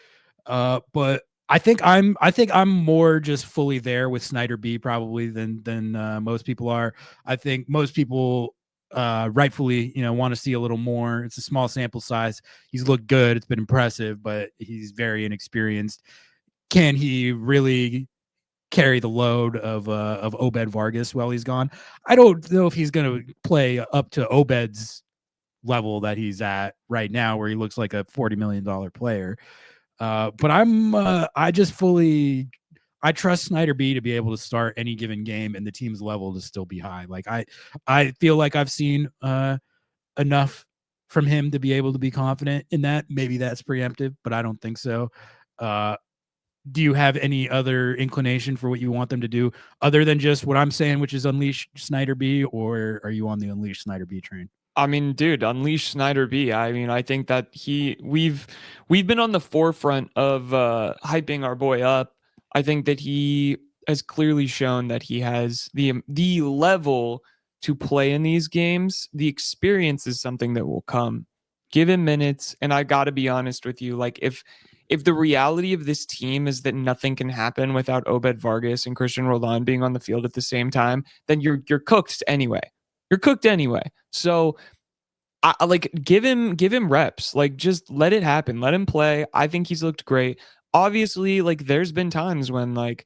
But I think I'm more just fully there with Snyder B probably than most people are. I think most people rightfully want to see a little more. It's a small sample size. He's looked good. It's been impressive, but he's very inexperienced. Can he really carry the load of Obed Vargas while he's gone? I don't know if he's going to play up to Obed's level that he's at right now, where he looks like a $40 million player. But I trust Snyder B to be able to start any given game and the team's level to still be high. Like I feel like I've seen enough from him to be able to be confident in that. Maybe that's preemptive, but I don't think so. Do you have any other inclination for what you want them to do other than just what I'm saying, which is unleash Snyder B, or are you on the unleash Snyder B train? I mean, dude, unleash Snyder B. I mean, I think that we've been on the forefront of hyping our boy up. I think that he has clearly shown that he has the level to play in these games. The experience is something that will come. Give him minutes, and I got to be honest with you, like if the reality of this team is that nothing can happen without Obed Vargas and Christian Roldan being on the field at the same time, then you're cooked anyway. You're cooked anyway. So I like give him reps. Like just let it happen. Let him play. I think he's looked great. Obviously, like there's been times when like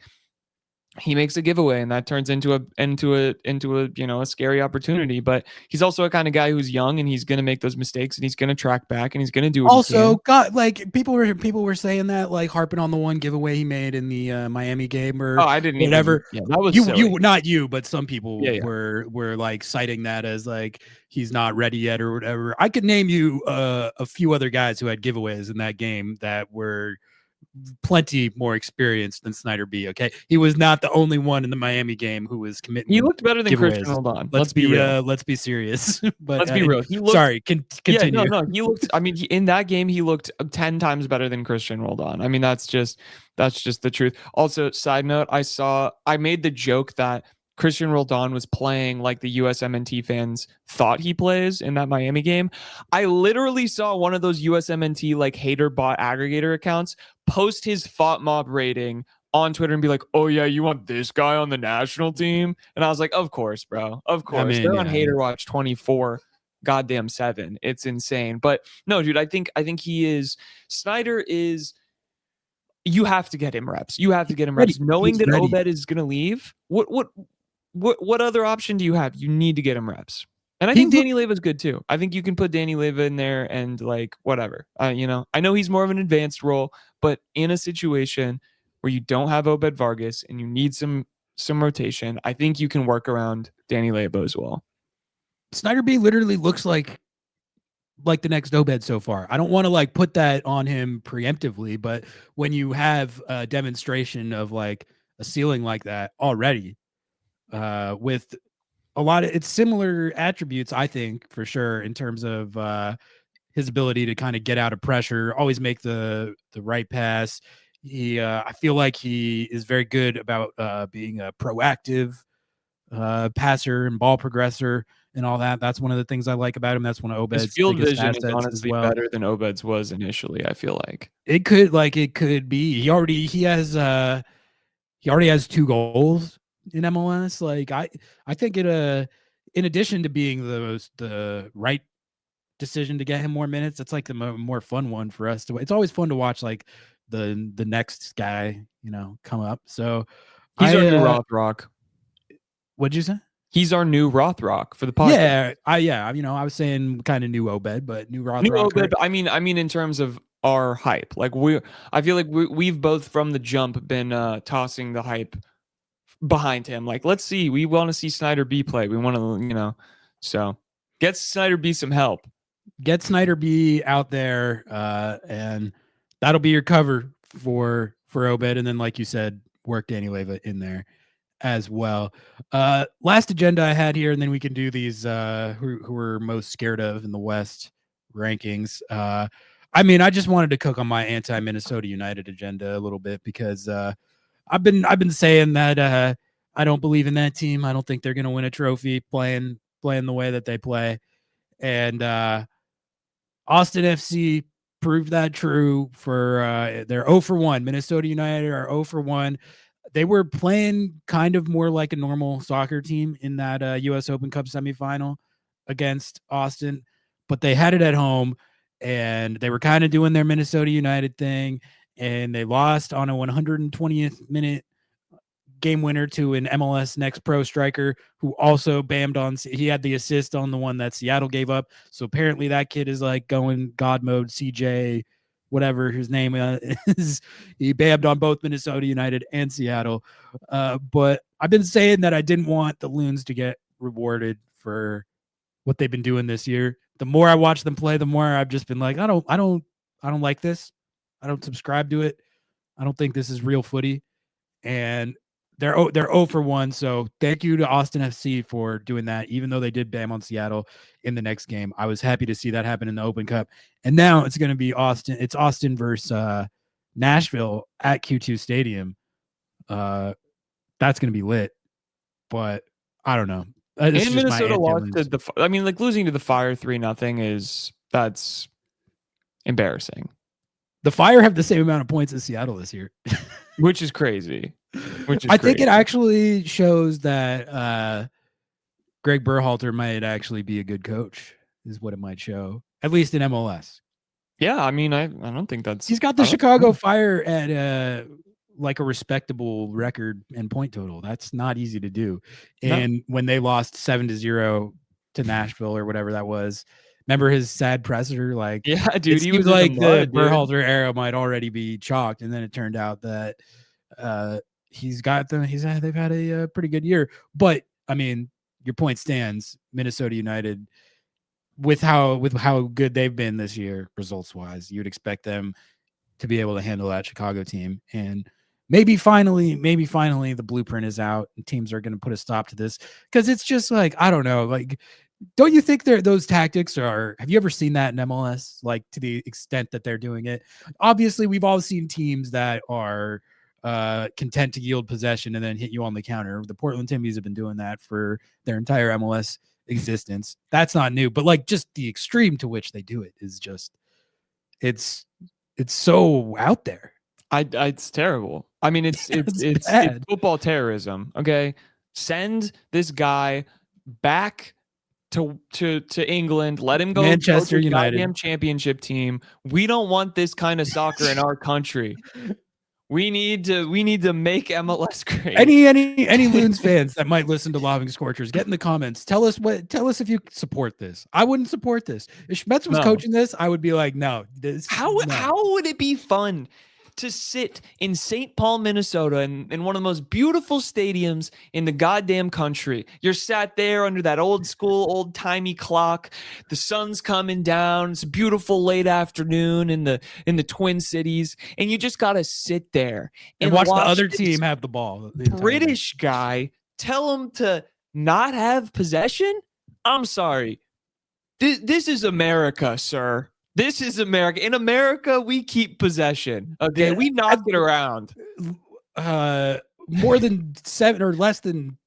he makes a giveaway and that turns into a a scary opportunity, but he's also a kind of guy who's young and he's going to make those mistakes and he's going to track back and he's going to do what also he can. got like people were saying that, like harping on the one giveaway he made in the Miami game or I didn't whatever. Yeah, that was you silly. you not you, but some people Yeah. were like citing that as like he's not ready yet or whatever. I could name you a few other guys who had giveaways in that game that were plenty more experienced than Snyder B. Okay, he was not the only one in the Miami game who was committing. He looked better than giveaways. Christian Roldan. Let's be real. Let's be serious. But let's be real. He looked, sorry. Continue. Yeah, no. He looked. I mean, in that game, he looked 10 times better than Christian Roldan. I mean, that's just the truth. Also, side note, I made the joke that Christian Roldan was playing like the USMNT fans thought he plays in that Miami game. I literally saw one of those USMNT like hater bot aggregator accounts post his thought mob rating on Twitter and be like, "Oh yeah, you want this guy on the national team?" And I was like, "Of course, bro. Of course." I mean, they're on Hater Watch 24 goddamn 7. It's insane. But no, dude, I think Snyder is, you have to get him reps. You have to get him reps. Knowing that Obed is going to leave, what other option do you have? You need to get him reps. And I think Danny Leva's good too. I think you can put Danny Leva in there and like whatever. I know he's more of an advanced role, but in a situation where you don't have Obed Vargas and you need some rotation, I think you can work around Danny Leva as well. Snyder B literally looks like the next Obed so far. I don't want to like put that on him preemptively, but when you have a demonstration of like a ceiling like that already, with a lot of it's similar attributes, I think, for sure, in terms of his ability to kind of get out of pressure, always make the right pass. I feel like he is very good about being a proactive passer and ball progressor and all that. That's one of the things I like about him. That's one of His Obed's field biggest vision is assets as honestly well. better than Obed's was initially, I feel like. It could be. He already has 2 goals in MLS. Like I think in addition to being the right decision to get him more minutes, it's like the more fun one for us to. It's always fun to watch like the next guy, come up. So He's our new I Rothrock. what'd you say? He's our new Rothrock for the podcast. I was saying kind of new Obed, but new New Rothrock. Obed, I mean in terms of our hype. Like I feel like we've both from the jump been tossing the hype behind him. Like, let's see, we want to see Snyder B play. We want to, so get Snyder B some help. Get Snyder B out there, and that'll be your cover for Obed. And then, like you said, work Danny Leva in there as well. Last agenda I had here, and then we can do these who we're most scared of in the West rankings. I just wanted to cook on my anti-Minnesota United agenda a little bit because I've been saying that I don't believe in that team. I don't think they're going to win a trophy playing the way that they play. And Austin FC proved that true for they're 0 for 1. Minnesota United are 0 for 1. They were playing kind of more like a normal soccer team in that US Open Cup semifinal against Austin, but they had it at home and they were kind of doing their Minnesota United thing, and they lost on a 120th minute game winner to an MLS Next Pro striker who also bammed on. He had the assist on the one that Seattle gave up. So apparently that kid is like going God mode. CJ, whatever his name is, he bammed on both Minnesota United and Seattle. But I've been saying that I didn't want the Loons to get rewarded for what they've been doing this year. The more I watch them play, the more I've just been like, I don't like this. I don't subscribe to it. I don't think this is real footy. And they're 0 for 1. So thank you to Austin FC for doing that. Even though they did bam on Seattle in the next game, I was happy to see that happen in the Open Cup. And now it's going to be Austin. It's Austin versus Nashville at Q2 Stadium. That's going to be lit. But I don't know. And Minnesota lost to the. I mean, like losing to the Fire 3-0 that's embarrassing. The Fire have the same amount of points as Seattle this year, which is crazy. I think it actually shows that Greg Berhalter might actually be a good coach, is what it might show, at least in MLS. Yeah, I mean, I don't think that's. He's got the Chicago Fire at like a respectable record and point total. That's not easy to do. And when they lost 7-0 to Nashville or whatever that was, remember his sad presser? Like, yeah, dude, he was like the Berhalter era might already be chalked, and then it turned out that he's got them. They've had a pretty good year. But I mean, your point stands. Minnesota United, with how good they've been this year, results wise, you'd expect them to be able to handle that Chicago team. And maybe finally the blueprint is out and teams are going to put a stop to this, because it's just like, I don't know, like, don't you think those tactics are, have you ever seen that in MLS, like to the extent that they're doing it? Obviously we've all seen teams that are content to yield possession and then hit you on the counter. The Portland Timbies have been doing that for their entire MLS existence. That's not new, but like just the extreme to which they do it is just, it's so out there. It's terrible. I mean, it's football terrorism. Okay, send this guy back to England. Let him go Manchester coach a United goddamn championship team. We don't want this kind of soccer in our country. We need to make MLS great. Any Loons fans that might listen to Lobbing Scorchers, get in the comments. Tell us if you support this. I wouldn't support this. If Schmetz was coaching this, I would be like, no. How would it be fun to sit in St. Paul, Minnesota, in one of the most beautiful stadiums in the goddamn country? You're sat there under that old school, old timey clock. The sun's coming down. It's a beautiful late afternoon in the Twin Cities, and you just gotta sit there and watch the other team have the ball. British guy tell him to not have possession? I'm sorry. This is America, sir. This is America. In America, we keep possession. Okay, we knock it around. More than 7 or less than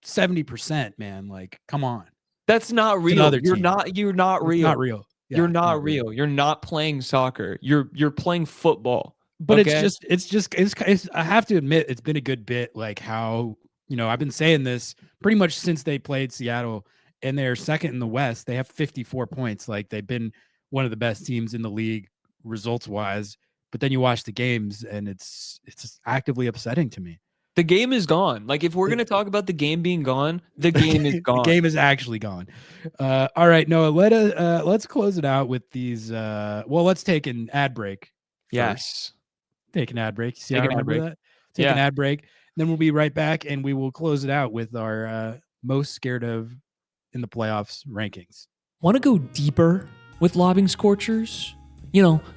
70%, man. Like, come on. That's not real. You're not real. Not real. Yeah, you're not real. You're not playing soccer. You're playing football. But okay? it's I have to admit, it's been a good bit like how, I've been saying this pretty much since they played Seattle, and they're second in the West. They have 54 points. Like, they've been one of the best teams in the league results wise. But then you watch the games and it's just actively upsetting to me. The game is gone. Like, if we're going to talk about the game being gone, the game is gone. The game is actually gone. All right, Noah, let's close it out with these. Let's take an ad break first. Yes. Take an ad break. See how I remember that? Take an ad break. Then we'll be right back, and we will close it out with our most scared of in the playoffs rankings. Want to go deeper with Lobbing Scorchers?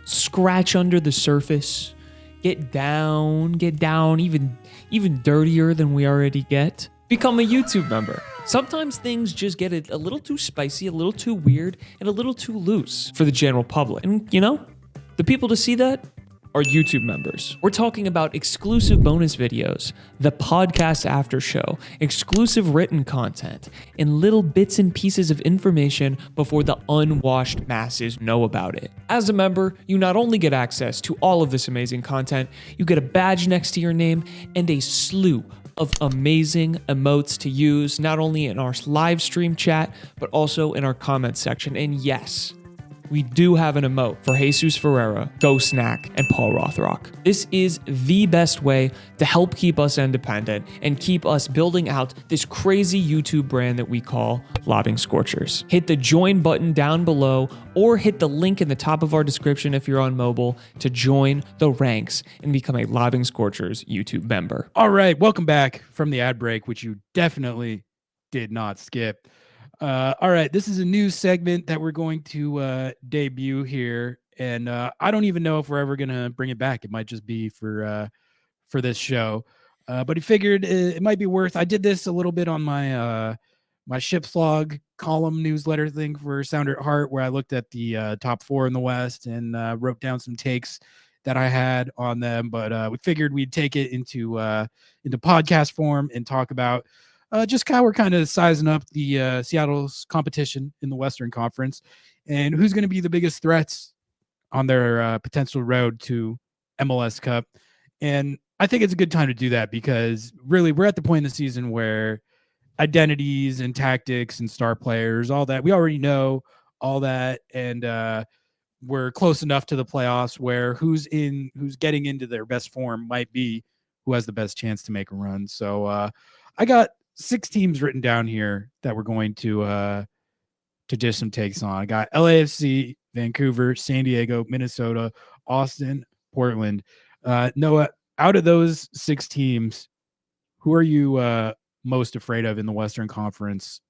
Scratch under the surface. Get down even dirtier than we already get. Become a YouTube member. Sometimes things just get a little too spicy, a little too weird, and a little too loose for the general public. And the people to see that are YouTube members. We're talking about exclusive bonus videos, the podcast after show, exclusive written content, and little bits and pieces of information before the unwashed masses know about it. As a member, you not only get access to all of this amazing content, you get a badge next to your name and a slew of amazing emotes to use, not only in our live stream chat, but also in our comments section. And yes, we do have an emote for Jesus Ferreira, Go Snack, and Paul Rothrock. This is the best way to help keep us independent and keep us building out this crazy YouTube brand that we call Lobbing Scorchers. Hit the join button down below or hit the link in the top of our description if you're on mobile to join the ranks and become a Lobbing Scorchers YouTube member. All right, welcome back from the ad break, which you definitely did not skip. All right, this is a new segment that we're going to debut here, and I don't even know if we're ever gonna bring it back. It might just be for this show, but he figured it might be worth. I did this a little bit on my my Ship's Log column newsletter thing for Sounder at Heart, where I looked at the top 4 in the West and wrote down some takes that I had on them. But we figured we'd take it into podcast form and talk about just how we're kind of sizing up the Seattle's competition in the Western Conference and who's going to be the biggest threats on their potential road to MLS Cup. And I think it's a good time to do that because really we're at the point in the season where identities and tactics and star players, all that, we already know all that. And we're close enough to the playoffs where who's getting into their best form might be who has the best chance to make a run. So I got 6 teams written down here that we're going to dish some takes on. I got LAFC, Vancouver, San Diego, Minnesota, Austin, Portland. Noah, out of those 6 teams, who are you most afraid of in the Western Conference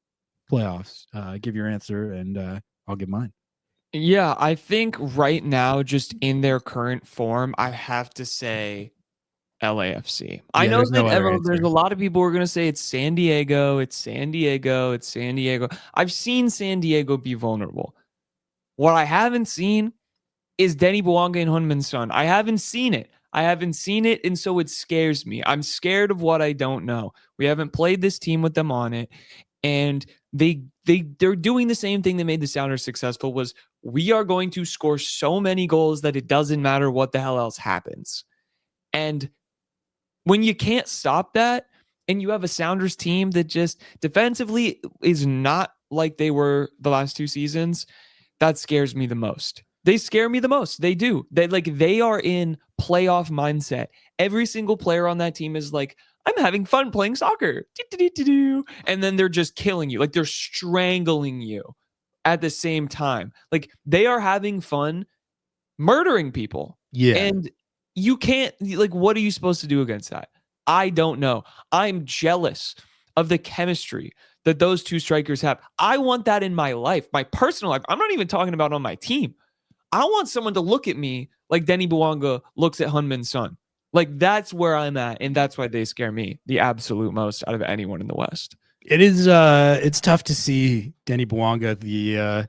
playoffs? Give your answer and I'll give mine. Yeah, I think right now, just in their current form, I have to say LAFC. I know that there's a lot of people who are going to say it's San Diego, it's San Diego, it's San Diego. I've seen San Diego be vulnerable. What I haven't seen is Denny Bouanga and Hunman Son. I haven't seen it. And so it scares me. I'm scared of what I don't know. We haven't played this team with them on it, and they're doing the same thing that made the Sounders successful. Was we are going to score so many goals that it doesn't matter what the hell else happens. And when you can't stop that, and you have a Sounders team that just defensively is not like they were the last 2 seasons, that scares me the most. They scare me the most. They do. They are in playoff mindset. Every single player on that team is like, I'm having fun playing soccer. And then they're just killing you. Like, they're strangling you at the same time. Like, they are having fun murdering people. Yeah. And you can't, what are you supposed to do against that? I don't know. I'm jealous of the chemistry that those 2 strikers have. I want that in my life, my personal life. I'm not even talking about on my team. I want someone to look at me like Denny Bouanga looks at Hunman Son. Like, that's where I'm at, and that's why they scare me the absolute most out of anyone in the West. It is it's tough to see Denny Bwanga, the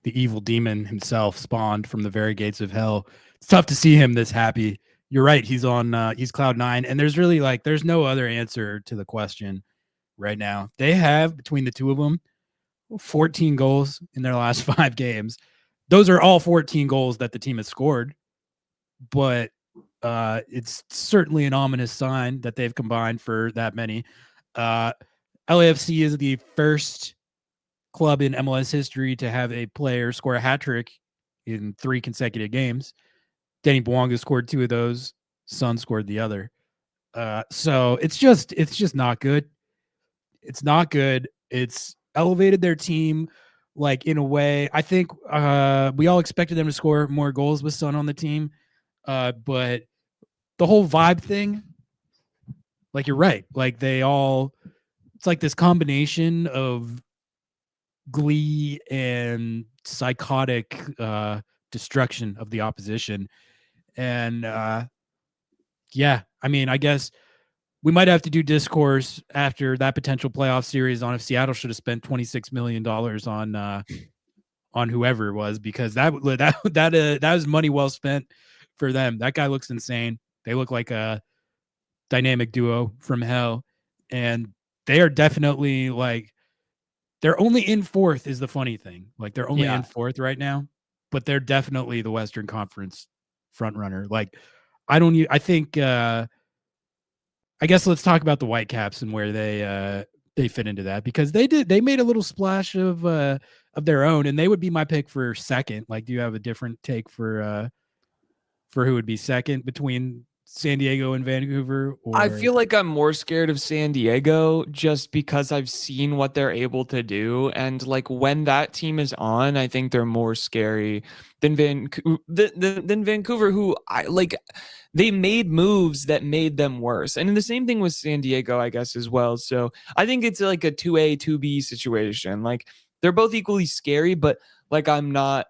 evil demon himself, spawned from the very gates of hell. It's tough to see him this happy. You're right, he's on he's cloud nine, and there's really like there's no other answer to the question right now. They have, between the two of them, 14 goals in their last 5 games. Those are all 14 goals that the team has scored, but it's certainly an ominous sign that they've combined for that many. LAFC is the first club in MLS history to have a player score a hat trick in 3 consecutive games. Denny Bwanga scored 2 of those. Son scored the other. So it's just not good. It's not good. It's elevated their team, like, in a way. I think we all expected them to score more goals with Son on the team, but the whole vibe thing, like, you're right. Like, it's like this combination of glee and psychotic destruction of the opposition. And yeah, I mean, I guess we might have to do discourse after that potential playoff series on if Seattle should have spent $26 million on whoever it was, because that was money well spent for them. That guy looks insane. They look like a dynamic duo from hell, and they are definitely, like, they're only in 4th is the funny thing. Like, they're only in 4th right now, but they're definitely the Western Conference front runner. Like, I think I guess let's talk about the Whitecaps and where they fit into that, because they made a little splash of their own, and they would be my pick for second. Like, do you have a different take for who would be second between San Diego and Vancouver? Or I feel like I'm more scared of San Diego just because I've seen what they're able to do. And like when that team is on, I think they're more scary than Vancouver, who I like. They made moves that made them worse. And the same thing with San Diego, I guess, as well. So I think it's like a 2A, 2B situation. Like they're both equally scary, but like I'm not.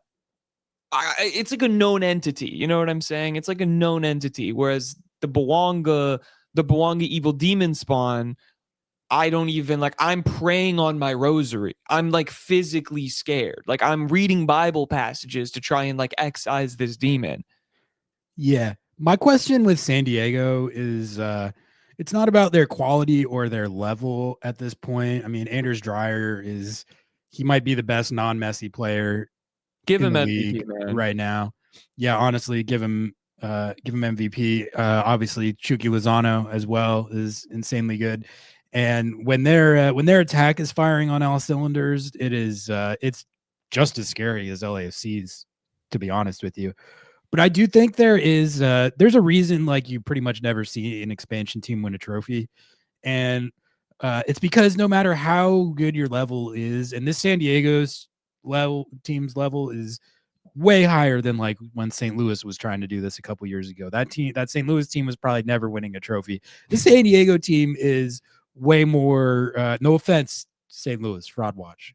It's like a known entity. You know what I'm saying? It's like a known entity. Whereas the Bwanga evil demon spawn, I don't even like, I'm praying on my rosary. I'm like physically scared. Like I'm reading Bible passages to try and like excise this demon. Yeah. My question with San Diego is it's not about their quality or their level at this point. I mean, Anders Dreyer he might be the best non-Messi player Give in him the MVP, league man. right now. Yeah, honestly, give him MVP. Obviously, Chucky Lozano as well is insanely good. And when their attack is firing on all cylinders, it's just as scary as LAFC's, to be honest with you. But I do think there's a reason, like, you pretty much never see an expansion team win a trophy, and it's because no matter how good your level is, and this San Diego's team's level is way higher than like when St. Louis was trying to do this a couple years ago. That St. Louis team was probably never winning a trophy. The San Diego team is way more. No offense, St. Louis, fraud watch.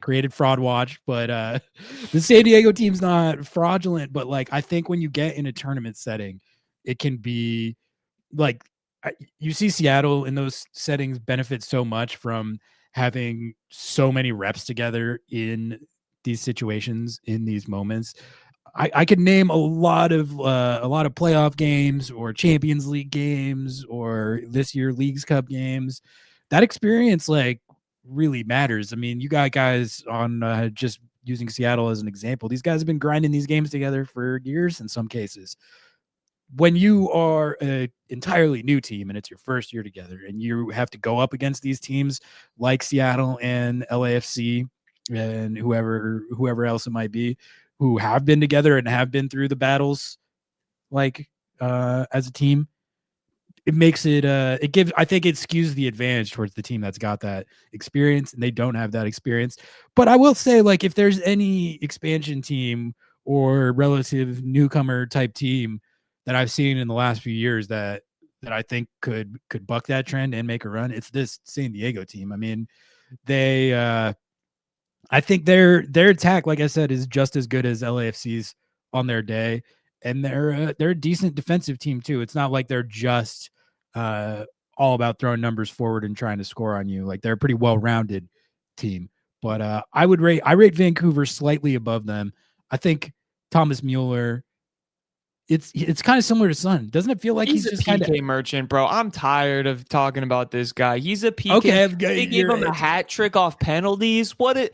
Created fraud watch, but the San Diego team's not fraudulent. But like, I think when you get in a tournament setting, it can be like, you see Seattle in those settings benefit so much from having so many reps together in these situations, in these moments. I could name a lot of playoff games or Champions League games or this year Leagues Cup games. That experience, like, really matters. I mean, you got guys on, just using Seattle as an example. These guys have been grinding these games together for years in some cases. When you are an entirely new team and it's your first year together and you have to go up against these teams like Seattle and LAFC and whoever else it might be, who have been together and have been through the battles, like, as a team, it makes it I think it skews the advantage towards the team that's got that experience, and they don't have that experience. But I will say, like, if there's any expansion team or relative newcomer type team that I've seen in the last few years that I think could buck that trend and make a run, it's this San Diego team. I mean, they I think their attack, like I said, is just as good as LAFC's on their day. and they're a decent defensive team too. It's not like they're just all about throwing numbers forward and trying to score on you. Like they're a pretty well-rounded team. But I rate Vancouver slightly above them. I think Thomas Mueller. It's kind of similar to Sun. Doesn't it feel like he's a just PK merchant, bro? I'm tired of talking about this guy. He's a PK. Okay, they gave him a hat trick off penalties. What are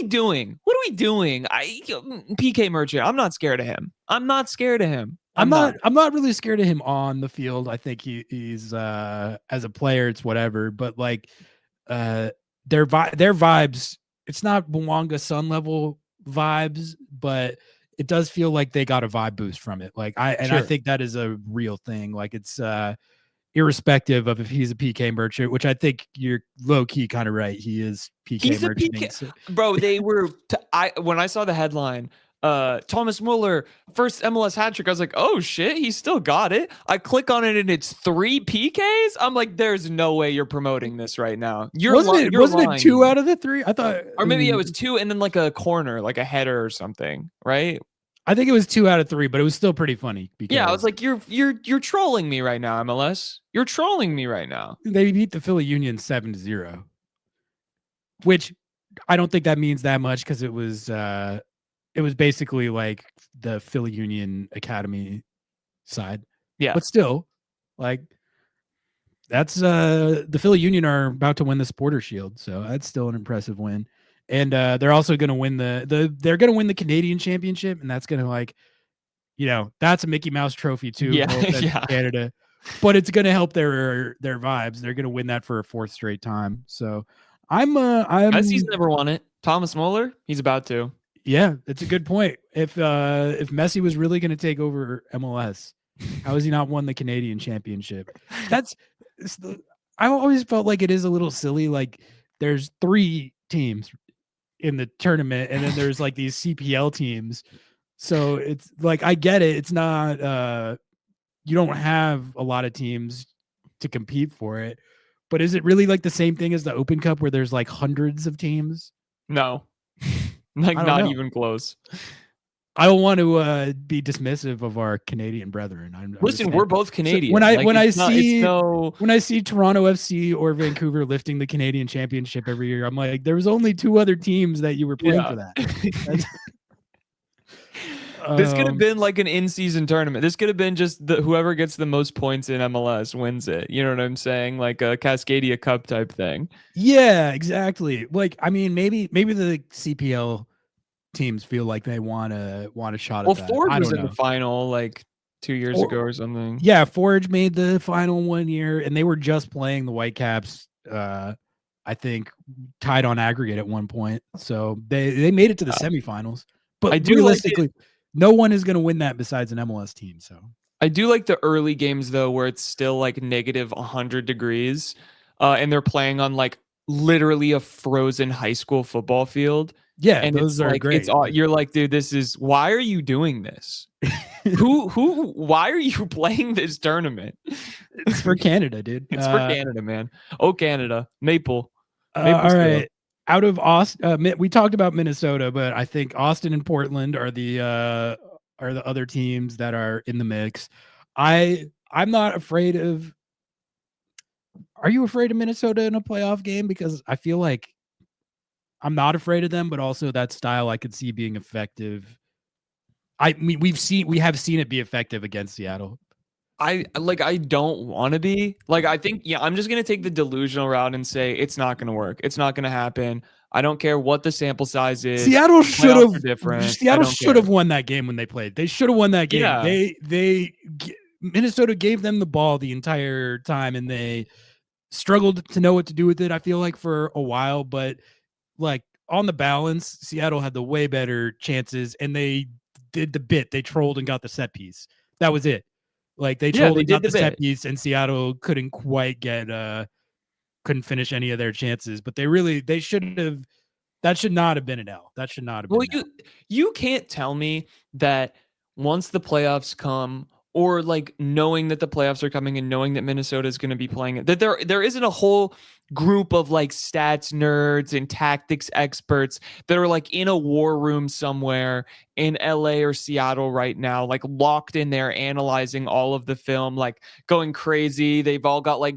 we doing? What are we doing? PK merchant. I'm not scared of him. I'm not really scared of him on the field. I think he's as a player, it's whatever. But like their vibes, it's not Bwanga Sun level vibes, but it does feel like they got a vibe boost from it. Like I think that is a real thing. Like it's irrespective of if he's a PK merchant, which I think you're low key kind of right. He is PK merchant. Bro, they were when I saw the headline, Thomas Mueller first MLS hat trick, I was like, oh shit, he still got it. I click on it and it's 3 PKs. I'm like, there's no way you're promoting this right now. Wasn't it 2 out of the 3? I thought, or maybe it was 2 and then like a corner, like a header or something, right? I think it was 2 out of 3, but it was still pretty funny. Yeah, I was like, you're trolling me right now, MLS. You're trolling me right now. They beat the Philly Union 7-0, which I don't think that means that much because it was basically like the Philly Union Academy side. Yeah, but still, like that's the Philly Union are about to win the Supporter Shield, so that's still an impressive win. And they're also going to win they're going to win the Canadian Championship, and that's going to that's a Mickey Mouse trophy too. Yeah. Canada, but it's going to help their vibes. They're going to win that for a 4th straight time. So Messi's never won it. Thomas Mueller, he's about to. Yeah, it's a good point. If Messi was really going to take over MLS, how has he not won the Canadian Championship? I always felt like it is a little silly. Like there's 3 teams in the tournament, and then there's like these CPL teams. So it's like I get it. It's not you don't have a lot of teams to compete for it. But is it really like the same thing as the Open Cup where there's like hundreds of teams? No. Like not even close. I don't want to be dismissive of our Canadian brethren. Listen, we're both Canadian. So when I see Toronto FC or Vancouver lifting the Canadian Championship every year, I'm like, there was only 2 other teams that you were playing for that. This could have been like an in-season tournament. This could have been just whoever gets the most points in MLS wins it. You know what I'm saying? Like a Cascadia Cup type thing. Yeah, exactly. Like, I mean, maybe the CPL teams feel like they want a shot at that. Well, Forge was in the final like 2 years ago or something. Yeah, Forge made the final 1 year, and they were just playing the Whitecaps. I think tied on aggregate at one point, so they made it to the semifinals. But realistically, no one is going to win that besides an MLS team. So I do like the early games though, where it's still like negative 100 degrees, and they're playing on like literally a frozen high school football field. Yeah, and those are great. It's all, you're like, dude, why are you doing this? Why are you playing this tournament? It's for Canada, dude. It's for Canada, man. Oh, Canada, Maple. All right. Out of Austin, we talked about Minnesota, but I think Austin and Portland are the other teams that are in the mix. I'm not afraid of. Are you afraid of Minnesota in a playoff game? Because I feel like I'm not afraid of them, but also that style I could see being effective. I mean, we have seen it be effective against Seattle. I don't want to be like, I think, I'm just going to take the delusional route and say it's not going to work. It's not going to happen. I don't care what the sample size is. Seattle should have won that game when they played. They should have won that game. Yeah. Minnesota gave them the ball the entire time, and they struggled to know what to do with it, I feel like, for a while. But like on the balance, Seattle had the way better chances, and they did the bit. They trolled and got the set piece. That was it. Like they trolled and got the set piece, and Seattle couldn't quite couldn't finish any of their chances. But they should have. That should not have been an L. You can't tell me that once the playoffs come, or like knowing that the playoffs are coming and knowing that Minnesota is going to be playing it, that there isn't a whole group of like stats nerds and tactics experts that are like in a war room somewhere in LA or Seattle right now, like locked in there analyzing all of the film, like going crazy. They've all got like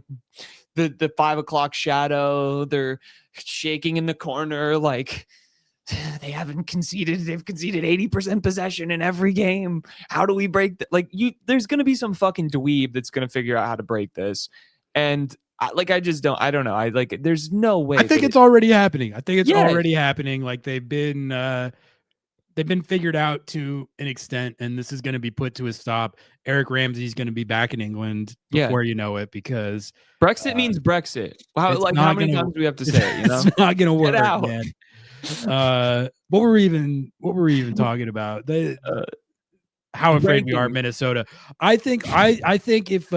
the 5 o'clock shadow. They're shaking in the corner, like they haven't conceded. They've conceded 80% possession in every game. How do we break that? Like there's going to be some fucking dweeb that's going to figure out how to break this. And I just don't know. There's no way. I think it's already happening. I think it's already happening. Like they've been figured out to an extent, and this is going to be put to a stop. Eric Ramsey's going to be back in England before you know it, because Brexit means Brexit. How many times do we have to say it? You know? It's not going to work, out. man. What were we even talking about? How afraid we are of Minnesota. I think if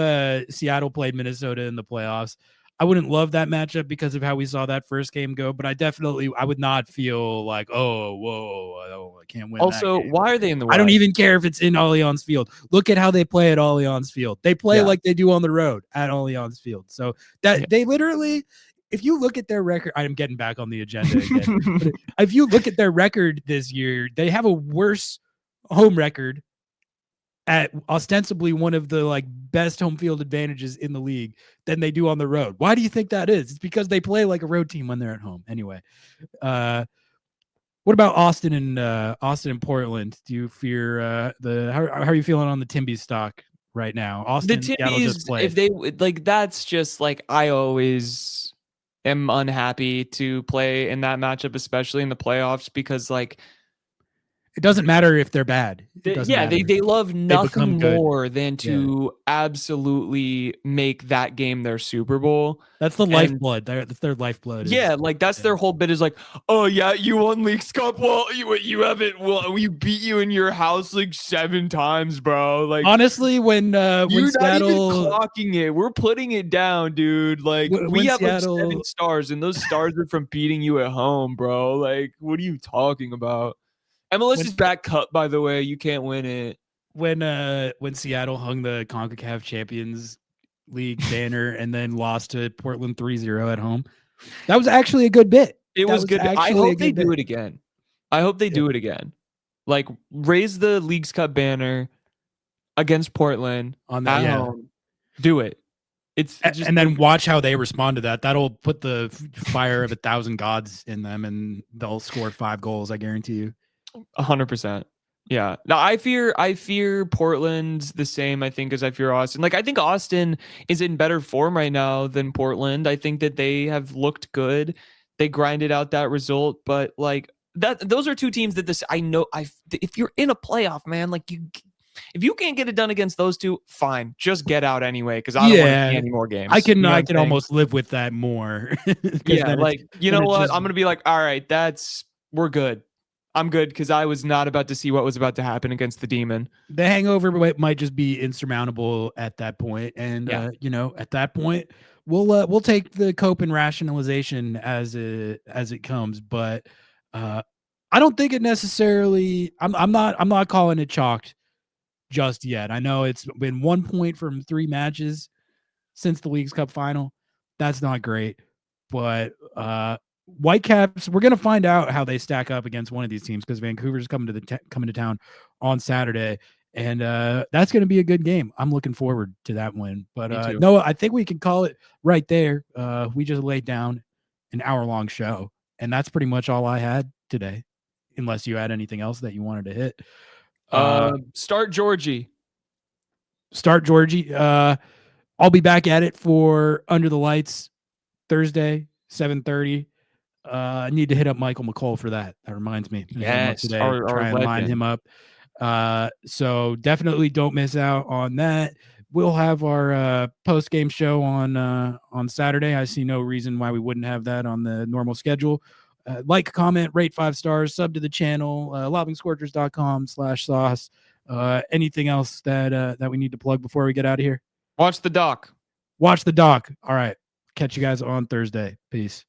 Seattle played Minnesota in the playoffs, I wouldn't love that matchup because of how we saw that first game go, but I would not feel like, I can't win. Also, why are they in the West? I don't even care if it's in Allianz Field. Look at how they play at Allianz Field. They play like they do on the road at Allianz Field. So that they literally, if you look at their record, I'm getting back on the agenda again. But if you look at their record this year, they have a worse home record at ostensibly one of the like best home field advantages in the league than they do on the road. Why do you think that is? It's because they play like a road team when they're at home. Anyway, what about Austin and Portland? Do you fear how are you feeling on the Timby stock right now? Austin, the Timbys, if they like, that's just like, I always am unhappy to play in that matchup, especially in the playoffs, because like it doesn't matter if they're bad. They love nothing more than to absolutely make that game their Super Bowl. That's the lifeblood. That's their lifeblood. That's their whole bit is like, oh yeah, you won Leagues Cup. Well, you haven't. Well, we beat you in your house like 7 times, bro. Like honestly, when you're Seattle, not even clocking it, we're putting it down, dude. Like we have Seattle, like 7 stars, and those stars are from beating you at home, bro. Like, what are you talking about? MLS is back cut, by the way. You can't win it. When Seattle hung the CONCACAF Champions League banner and then lost to Portland 3-0 at home, that was actually a good bit. It was good. I hope they do it again. I hope they do it again. Like, raise the Leagues Cup banner against Portland on that home. Do it. And then watch how they respond to that. That'll put the fire of 1,000 gods in them, and they'll score 5 goals. I guarantee you. 100%. Yeah. Now I fear Portland's the same, I think, as I fear Austin. Like, I think Austin is in better form right now than Portland. I think that they have looked good. They grinded out that result, but like those are 2 teams that if you're in a playoff, man, like if you can't get it done against those 2, fine, just get out anyway, because I don't want to see any more games. I can almost live with that more. Yeah, like, you know what? I'm gonna be like, all right, we're good. I'm good, because I was not about to see what was about to happen against the Demon. The hangover might just be insurmountable at that point, and at that point, we'll take the cope and rationalization as it comes. But I don't think it necessarily. I'm not calling it chalked just yet. I know it's been 1 point from 3 matches since the Leagues Cup final. That's not great, but Whitecaps, we're going to find out how they stack up against one of these teams, because Vancouver's coming to town on Saturday, and that's going to be a good game. I'm looking forward to that win. But no, I think we can call it right there. We just laid down an hour-long show, and that's pretty much all I had today, unless you had anything else that you wanted to hit. Start Georgie. I'll be back at it for Under the Lights Thursday, 7:30. I need to hit up Michael McCall for that. That reminds me. Yes, today. Try and line him up. So definitely don't miss out on that. We'll have our post-game show on Saturday. I see no reason why we wouldn't have that on the normal schedule. Like, comment, rate 5 stars, sub to the channel, lobbingscorchers.com/sauce. Anything else that we need to plug before we get out of here? Watch the doc. All right. Catch you guys on Thursday. Peace.